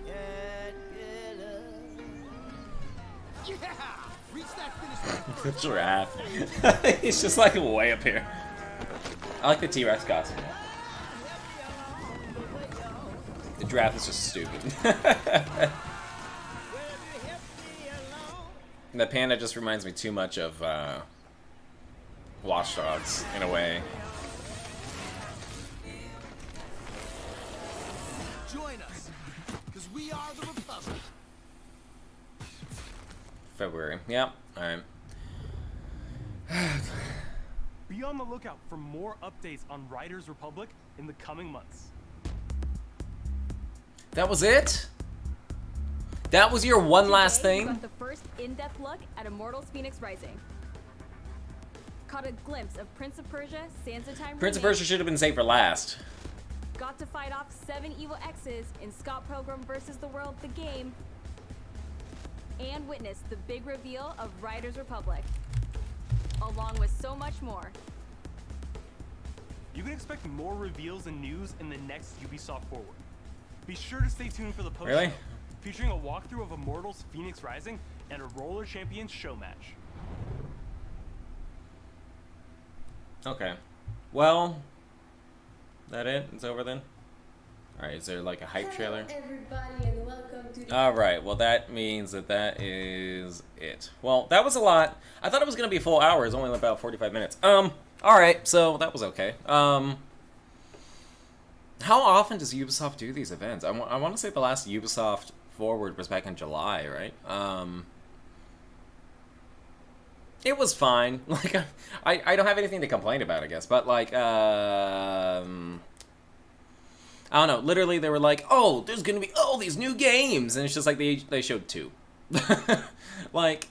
Yeah! Reach that finish line. the giraffe. He's just like way up here. I like the T-Rex costume. The giraffe is just stupid. The panda just reminds me too much of Watch Dogs in a way. Join us, because we are the Republic. February. Yep. Alright. Be on the lookout for more updates on Riders Republic in the coming months. That was it? That was your one last Today, thing? we got the first in-depth look at Immortals Phoenix Rising. Caught a glimpse of Prince of Persia, Sands of Time. Prince of remake. Persia should have been saved for last. Got to fight off 7 evil X's in Scott Pilgrim vs. the World, the game. And witness the big reveal of Riders Republic. Along with so much more. You can expect more reveals and news in the next Ubisoft Forward. Be sure to stay tuned for the post Really? featuring a walkthrough of Immortals Phoenix Rising and a Roller Champions show match. Okay. Well, that it? It's over then? Alright, is there like a hype trailer? Everybody, and welcome to Alright, well that means that is it. Well, that was a lot. I thought it was gonna be a full hour. It's only about 45 minutes. Alright, so that was okay. How often does Ubisoft do these events? I want to say the last Ubisoft Forward was back in July, right? It was fine. Like, I don't have anything to complain about, I guess. But, like, I don't know. Literally, they were like, oh, there's going to be all these new games. And it's just like they showed 2. Like,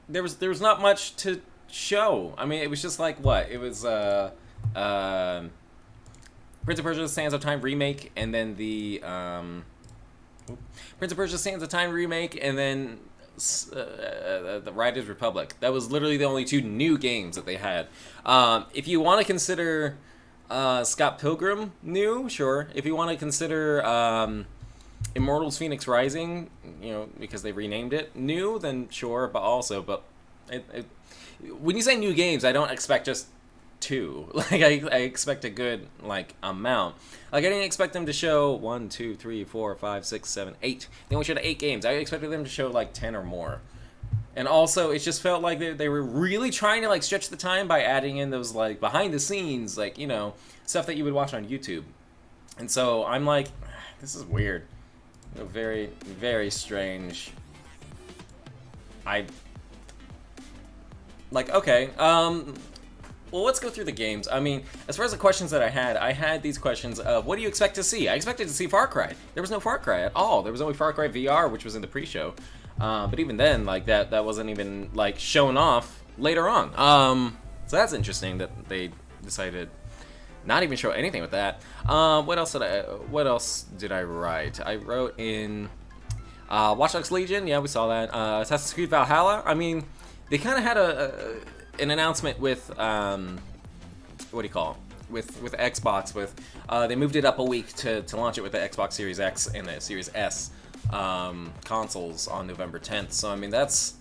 there was not much to show. I mean, it was just like, what? It was, Prince of Persia: Sands of Time remake, and then the Prince of Persia: Sands of Time remake, and then the Riders Republic. That was literally the only 2 new games that they had. If you want to consider Scott Pilgrim new, sure. If you want to consider Immortals: Phoenix Rising, you know, because they renamed it, new, then sure. But when you say new games, I don't expect just 2. Like I expect a good like amount. Like I didn't expect them to show 1, 2, 3, 4, 5, 6, 7, 8. They only showed 8 games. I expected them to show like 10 or more. And also, it just felt like they were really trying to like stretch the time by adding in those like behind the scenes, like, you know, stuff that you would watch on YouTube. And so I'm like, this is weird. You know, very, very strange. Like, okay, well, let's go through the games. I mean, as far as the questions that I had these questions of, what do you expect to see? I expected to see Far Cry. There was no Far Cry at all. There was only Far Cry VR, which was in the pre-show. But even then, like, that wasn't even, like, shown off later on. So that's interesting that they decided not even show anything with that. What else did I write? I wrote in Watch Dogs Legion. Yeah, we saw that. Assassin's Creed Valhalla. I mean, they kind of had an announcement with what do you call it? With Xbox. They moved it up a week to launch it with the Xbox Series X and the Series S consoles on November 10th. So I mean, that's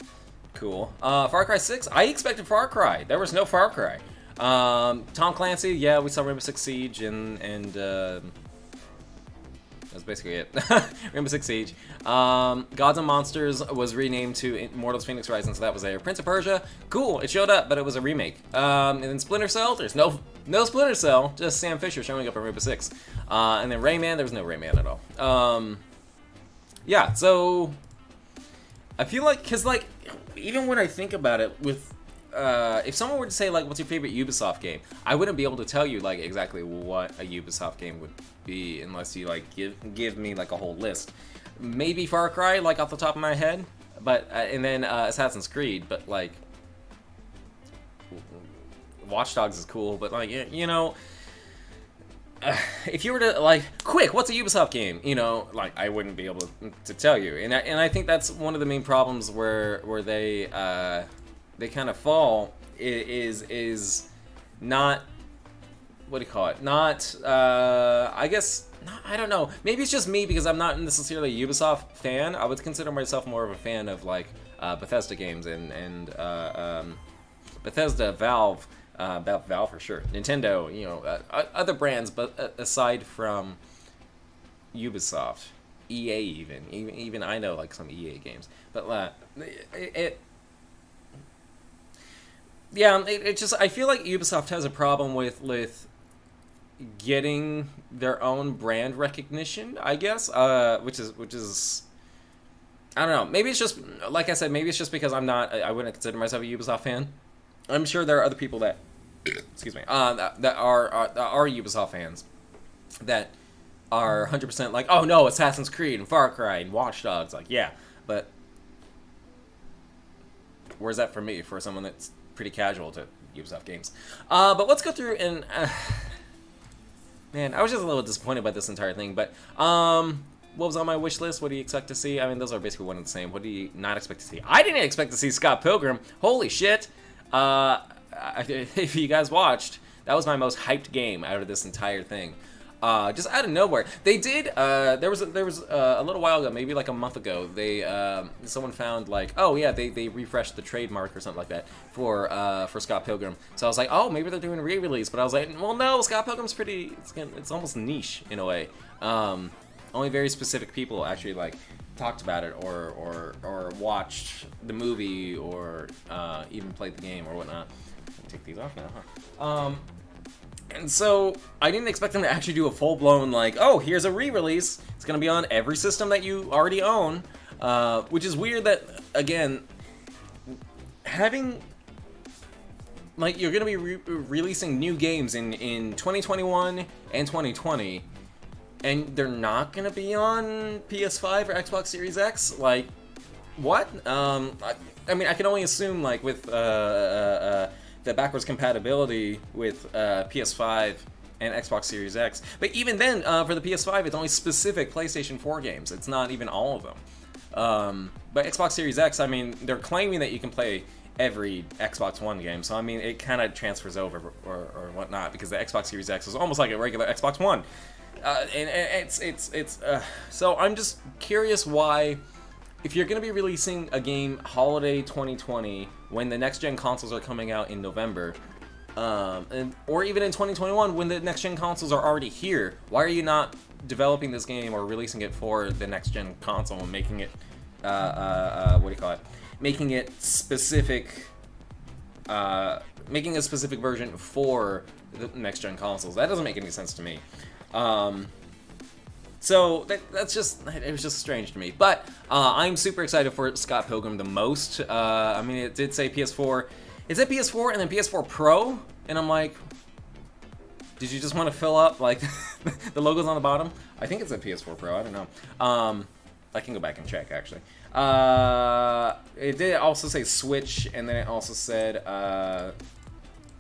cool. Far Cry 6. I expected Far Cry. There was no Far Cry. Tom Clancy. Yeah, we saw Rainbow Six Siege and that's basically it. Rainbow Six Siege. Gods and Monsters was renamed to Immortals: Phoenix Rising, so that was there. Prince of Persia, cool, it showed up, but it was a remake. And then Splinter Cell, there's no Splinter Cell, just Sam Fisher showing up in Rainbow Six. And then Rayman, there was no Rayman at all. Yeah, so I feel like, cause like, even when I think about it, with if someone were to say like, what's your favorite Ubisoft game, I wouldn't be able to tell you like exactly what a Ubisoft game would be unless you like give me like a whole list. Maybe Far Cry, like off the top of my head, but and then Assassin's Creed, but like Watch Dogs is cool, but like, you know, if you were to like, quick, what's a Ubisoft game? You know, like I wouldn't be able to tell you, and I think that's one of the main problems where they kind of fall is not, what do you call it? Not, I guess, I don't know. Maybe it's just me because I'm not necessarily a Ubisoft fan. I would consider myself more of a fan of like Bethesda games and Bethesda, Valve for sure, Nintendo, you know, other brands, but aside from Ubisoft, EA even I know like some EA games, but it just, I feel like Ubisoft has a problem with getting their own brand recognition, I guess, which is I don't know. Maybe it's just, like I said, maybe it's just because I wouldn't consider myself a Ubisoft fan. I'm sure there are other people that, excuse me, that are Ubisoft fans that are 100% like, oh no, Assassin's Creed and Far Cry and Watch Dogs, like, yeah, but where's that for me, for someone that's pretty casual to Ubisoft games? But let's go through and man, I was just a little disappointed by this entire thing, but what was on my wish list? What do you expect to see? I mean, those are basically one and the same. What do you not expect to see? I didn't expect to see Scott Pilgrim. Holy shit. If you guys watched, that was my most hyped game out of this entire thing. Just out of nowhere. They did, there was a little while ago, maybe like a month ago, someone found like, oh yeah, they refreshed the trademark or something like that for Scott Pilgrim. So I was like, oh, maybe they're doing a re-release, but I was like, well, no, Scott Pilgrim's it's almost niche in a way. Only very specific people actually like talked about it or watched the movie or even played the game or whatnot. I'll take these off now, huh? And so I didn't expect them to actually do a full-blown like, oh, here's a re-release. It's gonna be on every system that you already own, which is weird that, again, having like, you're gonna be releasing new games in 2021 and 2020, and they're not gonna be on PS5 or Xbox Series X. Like, what? I mean, I can only assume like with the backwards compatibility with PS5 and Xbox Series X. But even then, for the PS5, it's only specific PlayStation 4 games. It's not even all of them. But Xbox Series X, I mean, they're claiming that you can play every Xbox One game, so I mean, it kind of transfers over or whatnot, because the Xbox Series X is almost like a regular Xbox One. And so I'm just curious why, if you're going to be releasing a game holiday 2020 when the next gen consoles are coming out in November, or even in 2021 when the next gen consoles are already here, why are you not developing this game or releasing it for the next gen console and making it what do you call it? Making it specific, making a specific version for the next gen consoles. That doesn't make any sense to me. So that's just, it was just strange to me. But I'm super excited for Scott Pilgrim the most. I mean, it did say PS4. It said PS4 and then PS4 Pro, and I'm like, did you just want to fill up like the logos on the bottom? I think it said PS4 Pro. I don't know. I can go back and check actually. It did also say Switch, and then it also said I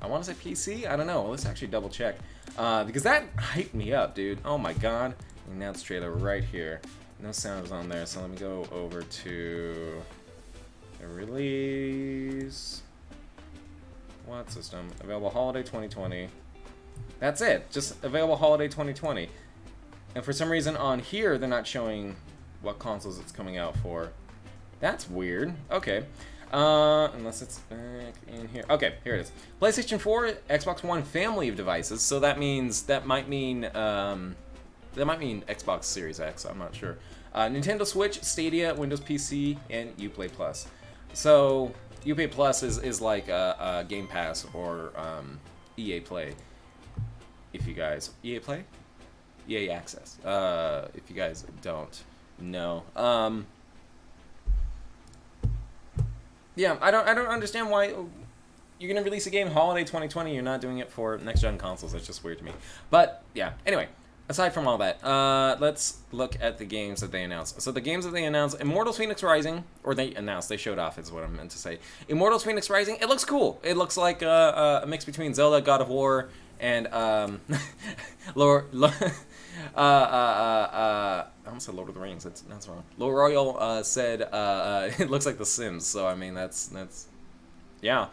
want to say PC. I don't know. Let's actually double check because that hyped me up, dude. Oh my god. Announced trailer right here. No sounds on there, so let me go over to the release. What system? Available holiday 2020. That's it. Just available holiday 2020. And for some reason on here, they're not showing what consoles it's coming out for. That's weird. Okay. Unless it's back in here. Okay, here it is. PlayStation 4, Xbox One family of devices. So that means, that might mean Xbox Series X. I'm not sure. Nintendo Switch, Stadia, Windows PC, and Uplay Plus. So Uplay Plus is like a Game Pass or EA Play. If you guys EA Play, EA Access. If you guys don't know. Yeah, I don't understand why you're gonna release a game holiday 2020. You're not doing it for next gen consoles. That's just weird to me. But yeah. Anyway. Aside from all that, let's look at the games that they announced. So the games that they announced, Immortals Phoenix Rising, or they announced, they showed off is what I meant to say. Immortals Phoenix Rising, it looks cool. It looks like a mix between Zelda, God of War, and I almost said Lord of the Rings. That's wrong. Lord Royal said it looks like The Sims. So I mean that's yeah.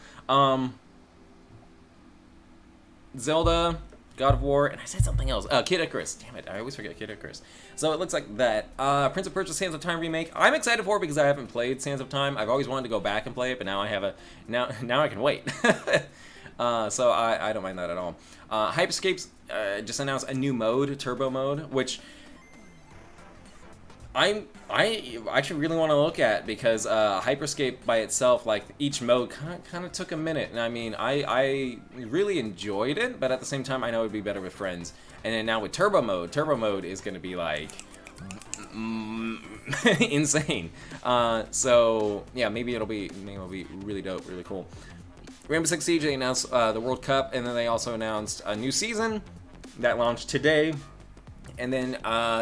Zelda, God of War, and I said something else. Kid Icarus. Damn it, I always forget Kid Icarus. So it looks like that. Prince of Persia: Sands of Time remake. I'm excited for it because I haven't played Sands of Time. I've always wanted to go back and play it, but now I have a now I can wait. So I don't mind that at all. Hyperscape's just announced a new mode, Turbo Mode, which I actually really want to look at because Hyperscape by itself, like each mode, kind of took a minute, and I mean I really enjoyed it, but at the same time I know it'd be better with friends. And then now with Turbo Mode is going to be like insane. So yeah, maybe it'll be really dope, really cool. Rainbow Six Siege, they announced the World Cup, and then they also announced a new season that launched today. And then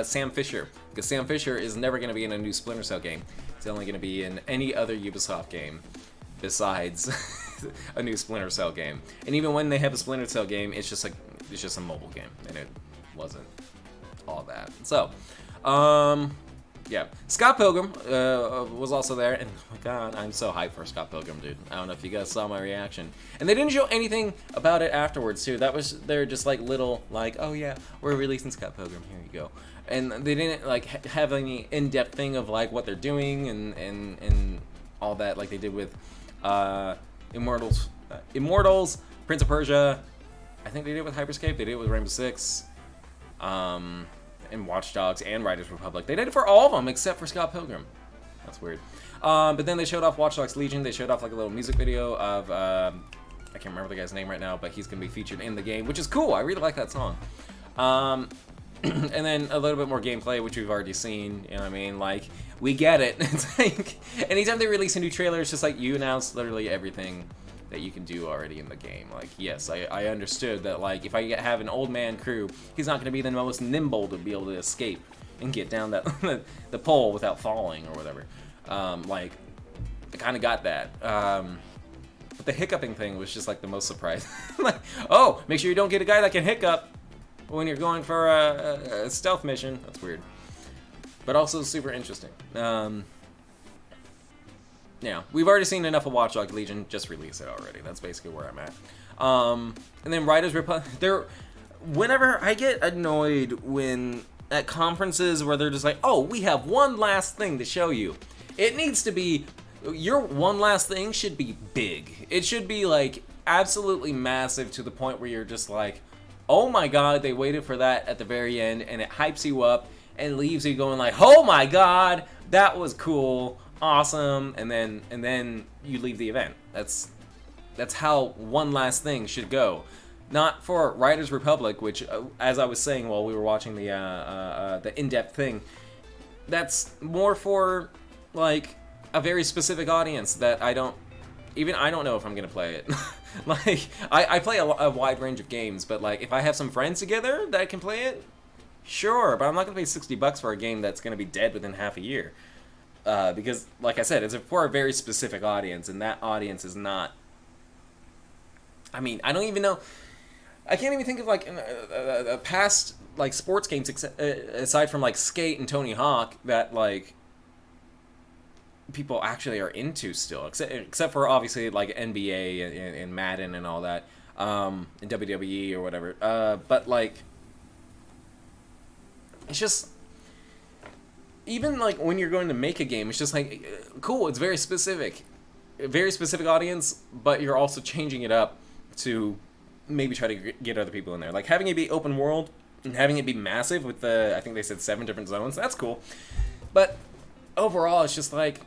Sam Fisher, because Sam Fisher is never going to be in a new Splinter Cell game. It's only going to be in any other Ubisoft game besides a new Splinter Cell game. And even when they have a Splinter Cell game, it's just a mobile game, and it wasn't all that. So, yeah, Scott Pilgrim was also there, and oh my god, I'm so hyped for Scott Pilgrim, dude. I don't know if you guys saw my reaction. And they didn't show anything about it afterwards, too. They're just like little, like, oh yeah, we're releasing Scott Pilgrim, here you go. And they didn't like have any in-depth thing of like what they're doing and all that, like they did with Immortals, Prince of Persia. I think they did it with Hyperscape. They did it with Rainbow Six. And Watch Dogs and Riders Republic. They did it for all of them except for Scott Pilgrim. That's weird. But then they showed off Watch Dogs Legion. They showed off like a little music video of I can't remember the guy's name right now, but he's gonna be featured in the game, which is cool. I really like that song. And then a little bit more gameplay, which we've already seen. You know what I mean? Like, we get it. It's like anytime they release a new trailer, it's just like you announce literally everything that you can do already in the game. Like, yes, I understood that, like, if I have an old man crew, he's not going to be the most nimble to be able to escape and get down that the pole without falling or whatever. Like, I kind of got that. But the hiccuping thing was just, like, the most surprising. Like, oh, make sure you don't get a guy that can hiccup. when you're going for a stealth mission. That's weird, but also super interesting. Yeah, we've already seen enough of Watch Dogs Legion. Just release it already. That's basically where I'm at. And then Riders Republic. Whenever I get annoyed when at conferences where they're just like, oh, we have one last thing to show you. It needs to be, your one last thing should be big. It should be like absolutely massive to the point where you're just like, oh my god, they waited for that at the very end, and it hypes you up and leaves you going like, oh my god, that was cool, awesome, and then you leave the event. That's how one last thing should go. Not for Riders Republic, which, as I was saying while we were watching the in-depth thing, that's more for like a very specific audience that I don't know if I'm gonna play it. Like I play a wide range of games, but like if I have some friends together that can play it, sure. But I'm not gonna pay $60 for a game that's gonna be dead within half a year, because like I said, it's for a very specific audience, and that audience is not. I mean, I don't even know. I can't even think of like a past like sports games aside from like Skate and Tony Hawk that like people actually are into still, except for obviously like NBA and Madden and all that, and WWE or whatever. But like, it's just even like when you're going to make a game, it's just like cool. It's very specific audience, but you're also changing it up to maybe try to get other people in there. Like having it be open world and having it be massive with the, I think they said 7 different zones. That's cool. But overall, it's just like,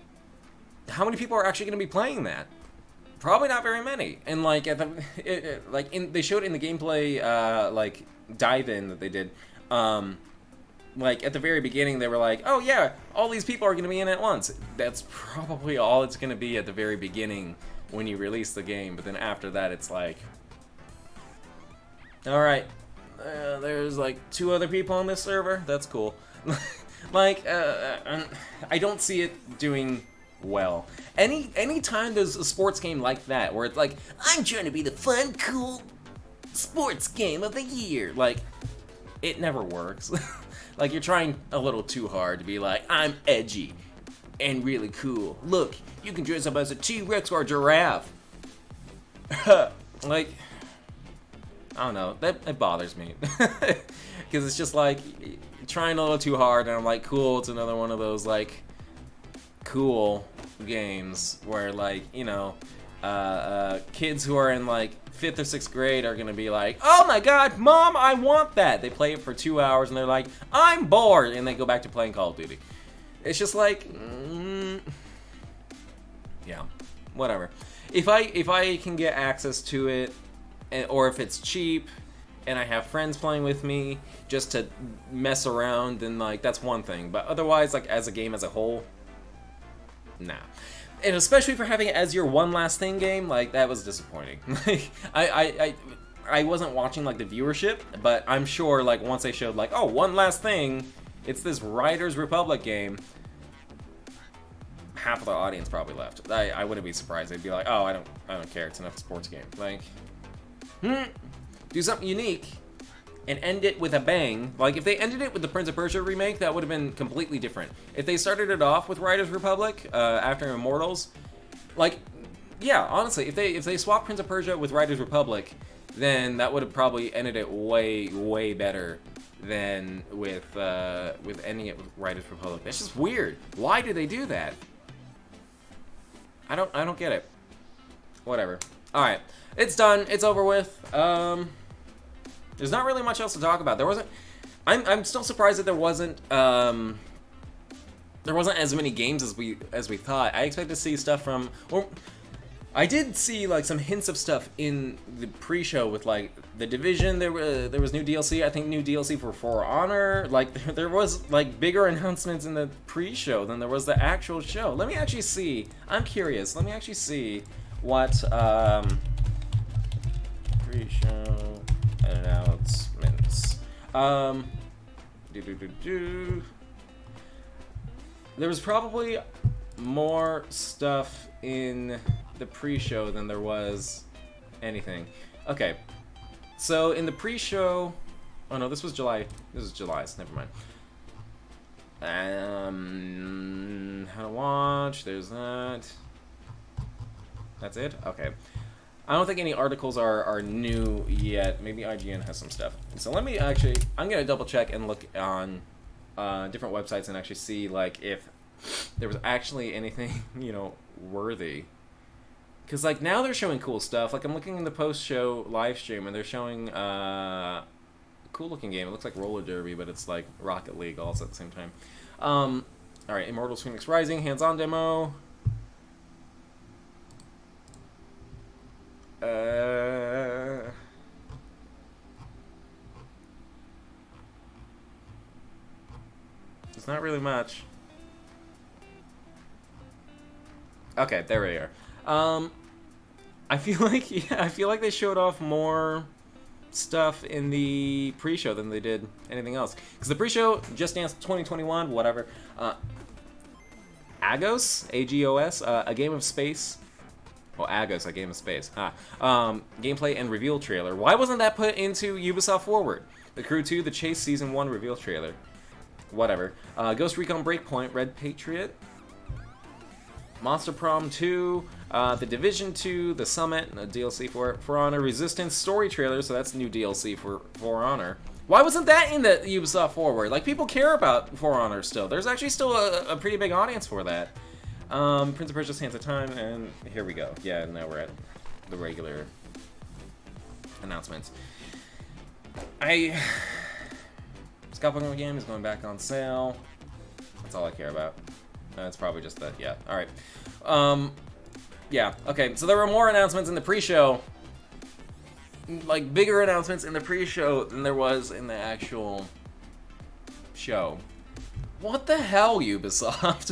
how many people are actually going to be playing that? Probably not very many. And like they showed in the gameplay like dive-in that they did. Like at the very beginning, they were like, "Oh yeah, all these people are going to be in at once." That's probably all it's going to be at the very beginning when you release the game. But then after that, it's like, all right, there's like 2 other people on this server. That's cool. Like I don't see it doing well. Any time there's a sports game like that where it's like, I'm trying to be the fun, cool sports game of the year, like it never works. Like you're trying a little too hard to be like, I'm edgy and really cool. Look, you can dress up as a T-Rex or a giraffe. Like, I don't know, that bothers me. Because it's just like trying a little too hard, and I'm like, cool, it's another one of those like cool games where like, you know, kids who are in like 5th or 6th grade are gonna be like, oh my god, mom, I want that. They play it for 2 hours and they're like, I'm bored, and they go back to playing Call of Duty. It's just like, yeah, whatever. If I can get access to it, or if it's cheap and I have friends playing with me just to mess around, then like that's one thing. But otherwise, like as a game as a whole, nah. And especially for having it as your one last thing game, like that was disappointing. Like I wasn't watching like the viewership, but I'm sure like once they showed like, oh, one last thing, it's this Riders Republic game, half of the audience probably left. I wouldn't be surprised. They'd be like, oh, I don't care. It's enough sports game. Like, do something unique and end it with a bang. Like if they ended it with the Prince of Persia remake, that would have been completely different. If they started it off with Riders Republic after Immortals, like, yeah, honestly, if they swapped Prince of Persia with Riders Republic, then that would have probably ended it way better than with ending it with Riders Republic. That's just weird. Why do they do that? I don't get it. Whatever. All right, it's done. It's over with. There's not really much else to talk about. There wasn't. I'm still surprised that there wasn't as many games as we thought. I expect to see stuff from. Well, I did see like some hints of stuff in the pre-show with like The Division. There was new DLC. I think new DLC for For Honor. Like there was like bigger announcements in the pre-show than there was the actual show. Let me actually see. I'm curious. Let me actually see what pre-show announcements. There was probably more stuff in the pre-show than there was anything. Okay, so in the pre-show, Oh no, this was July. This is July, so never mind. How to watch, there's that. That's it? Okay. I don't think any articles are new yet. Maybe IGN has some stuff. So let me actually, I'm gonna double check and look on different websites and actually see like if there was actually anything, you know, worthy. Cause like now they're showing cool stuff. Like I'm looking in the post-show live stream and they're showing a cool looking game. It looks like roller derby, but it's like Rocket League also at the same time. All right, Immortals Phoenix Rising hands-on demo. It's not really much. Okay, there we are. I feel like I feel like they showed off more stuff in the pre-show than they did anything else. Because the pre-show, Just Dance 2021, whatever. Agos, A-G-O-S, a game of space. Oh, Agos, a game of space. Gameplay and reveal trailer. Why wasn't that put into Ubisoft Forward? The Crew 2, The Chase Season 1 reveal trailer. Whatever. Ghost Recon Breakpoint, Red Patriot. Monster Prom 2, The Division 2, The Summit, a DLC for Honor, Resistance story trailer, so that's new DLC for Honor. Why wasn't that in the Ubisoft Forward? Like, people care about For Honor still. There's actually still a pretty big audience for that. Prince of Persia: Sands of Time, and here we go. Yeah, now we're at the regular announcements. Scalp Pokemon game is going back on sale. That's all I care about. It's probably just that, yeah. Alright. Yeah, okay, so there were more announcements in the pre-show. Like, bigger announcements in the pre-show than there was in the actual show. What the hell, Ubisoft?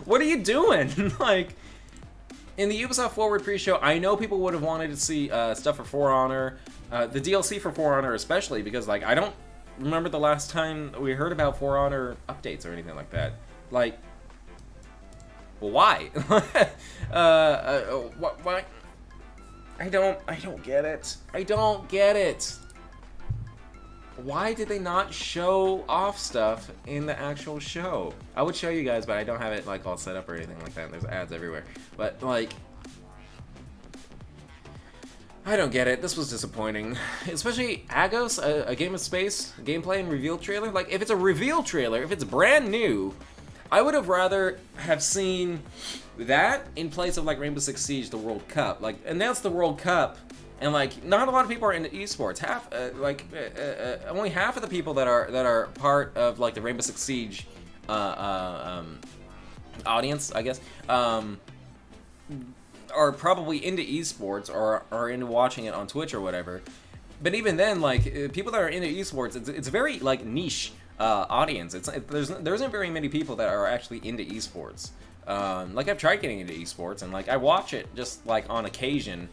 What are you doing? Like, in the Ubisoft Forward pre-show, I know people would have wanted to see stuff for For Honor. The DLC for For Honor especially, because, like, I don't remember the last time we heard about For Honor updates or anything like that. Like, well, why? Why? I don't get it. I don't get it. Why did they not show off stuff in the actual show? I would show you guys, but I don't have it like all set up or anything like that. There's ads everywhere. But like, I don't get it. This was disappointing. Especially Agos, a game of space, gameplay and reveal trailer. Like, if it's a reveal trailer, if it's brand new, I would have rather have seen that in place of like Rainbow Six Siege, the World Cup. Like, announce the World Cup, and like, not a lot of people are into esports. Only half of the people that are part of like the Rainbow Six Siege audience, I guess, are probably into esports or are into watching it on Twitch or whatever. But even then, like, people that are into esports, it's very like niche audience. There isn't very many people that are actually into esports. Like, I've tried getting into esports, and like, I watch it just like on occasion,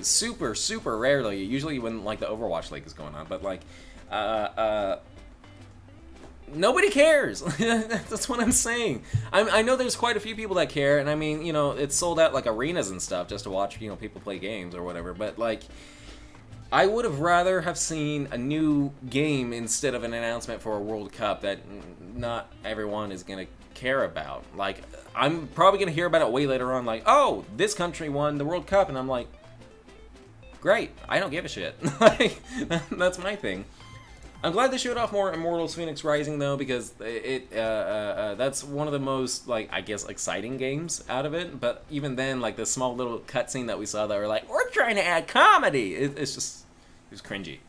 super rarely. Usually when like the Overwatch League is going on, but like, nobody cares. That's what I'm saying. I know there's quite a few people that care, and I mean, you know, it's sold out like arenas and stuff just to watch, you know, people play games or whatever. But like, I would have rather have seen a new game instead of an announcement for a World Cup that not everyone is gonna care about. Like, I'm probably gonna hear about it way later on, like, oh, this country won the World Cup, and I'm like, great, I don't give a shit. Like, that's my thing. I'm glad they showed off more Immortals Phoenix Rising though, because that's one of the most, like, I guess, exciting games out of it. But even then, like, the small little cutscene that we saw that were like, we're trying to add comedy. It's just, it was cringy.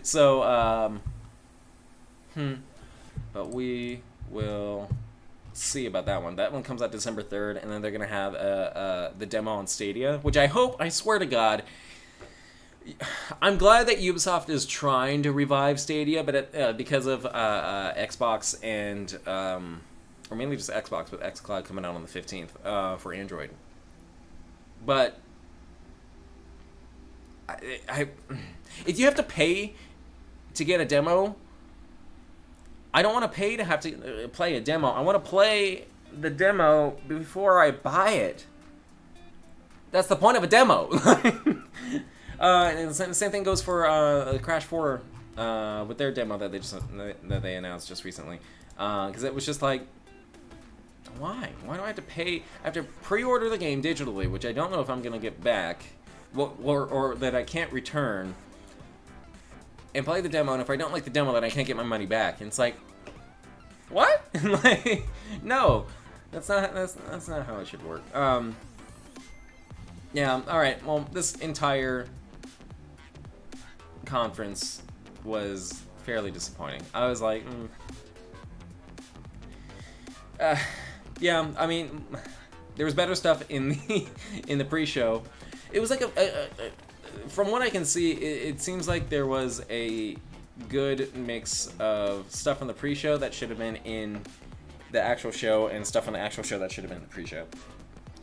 So, but we will see about that one. That one comes out December 3rd, and then they're gonna have the demo on Stadia, which I hope, I swear to God, I'm glad that Ubisoft is trying to revive Stadia, but because of Xbox and or mainly just Xbox, with xCloud coming out on the 15th for Android. But if you have to pay to get a demo, I don't want to pay to have to play a demo. I want to play the demo before I buy it. That's the point of a demo. And the same thing goes for Crash 4 with their demo that they announced just recently, because it was just like, why? Why do I have to pay? I have to pre-order the game digitally, which I don't know if I'm gonna get back, or that I can't return, and play the demo. And if I don't like the demo, then I can't get my money back. And it's like, what? Like, no, that's not how it should work. Yeah. All right. Well, this entire conference was fairly disappointing. I was like, yeah. I mean, there was better stuff in the pre-show. It was like from what I can see, it seems like there was a good mix of stuff on the pre-show that should have been in the actual show, and stuff on the actual show that should have been in the pre-show.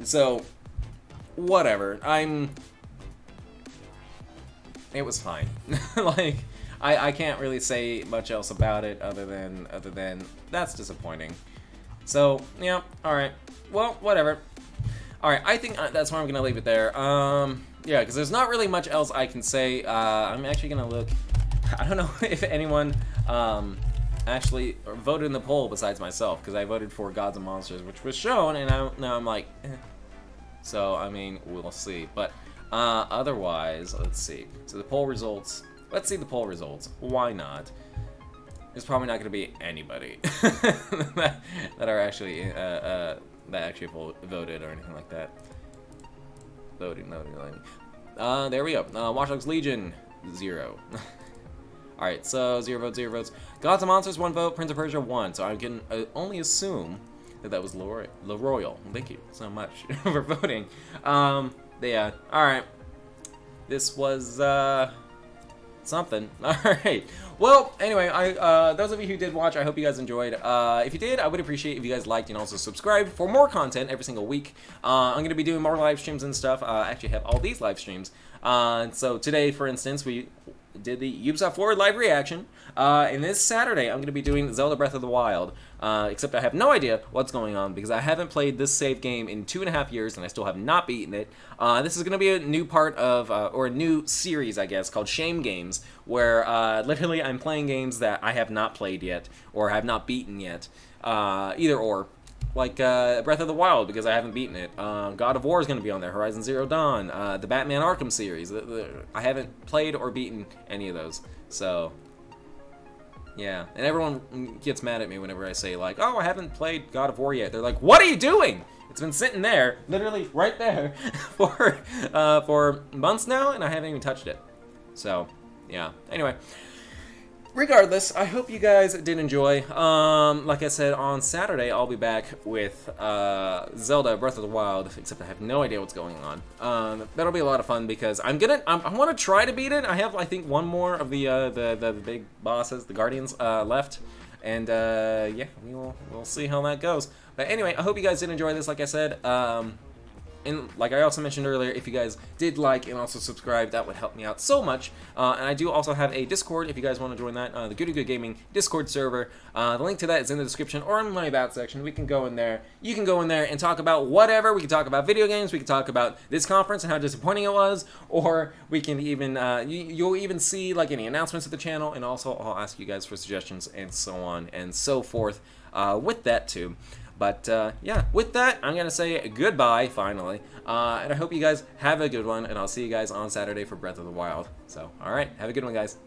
So, whatever. It was fine. Like, I can't really say much else about it other than that's disappointing. So, yeah, alright. Well, whatever. Alright, I think that's where I'm gonna leave it there. Yeah, because there's not really much else I can say. I'm actually gonna look. I don't know if anyone actually voted in the poll besides myself, because I voted for Gods and Monsters, which was shown, and now I'm like, eh. So, I mean, we'll see. But otherwise, let's see. So the poll results. Let's see the poll results. Why not? There's probably not going to be anybody that are actually that actually voted or anything like that. Loading. There we go. Watch Dogs Legion 0. All right, so 0 votes, 0 votes. Gods and Monsters 1 vote. Prince of Persia 1. So I can only assume that was L'Royal. Thank you so much for voting. Yeah. All right. This was something. All right. Well, anyway, those of you who did watch, I hope you guys enjoyed. If you did, I would appreciate if you guys liked and also subscribed for more content every single week. I'm going to be doing more live streams and stuff. I actually have all these live streams. So today, for instance, we did the Ubisoft Forward live reaction. And this Saturday, I'm going to be doing Zelda Breath of the Wild. Except I have no idea what's going on because I haven't played this save game in 2.5 years and I still have not beaten it. This is going to be a new part of, or a new series, I guess, called Shame Games, where literally I'm playing games that I have not played yet or have not beaten yet. Either or. Like Breath of the Wild, because I haven't beaten it. God of War is going to be on there. Horizon Zero Dawn. The Batman Arkham series. I haven't played or beaten any of those. So, yeah. And everyone gets mad at me whenever I say, like, oh, I haven't played God of War yet. They're like, what are you doing? It's been sitting there, literally right there, for months now, and I haven't even touched it. So, yeah. Anyway. Regardless, I hope you guys did enjoy. Like I said, on Saturday, I'll be back with Zelda Breath of the Wild, except I have no idea what's going on. That'll be a lot of fun because I want to try to beat it. I have, I think, one more of the big bosses, the Guardians, left. And, yeah, we'll see how that goes. But anyway, I hope you guys did enjoy this, like I said. And like I also mentioned earlier, if you guys did like and also subscribe, that would help me out so much. And I do also have a Discord if you guys want to join that, the Goody Good Gaming Discord server. The link to that is in the description or in my About section. We can go in there. You can go in there and talk about whatever. We can talk about video games. We can talk about this conference and how disappointing it was. Or we can even, you'll even see like any announcements of the channel. And also I'll ask you guys for suggestions and so on and so forth with that too. But, yeah, with that, I'm going to say goodbye, finally. And I hope you guys have a good one, and I'll see you guys on Saturday for Breath of the Wild. So, alright, have a good one, guys.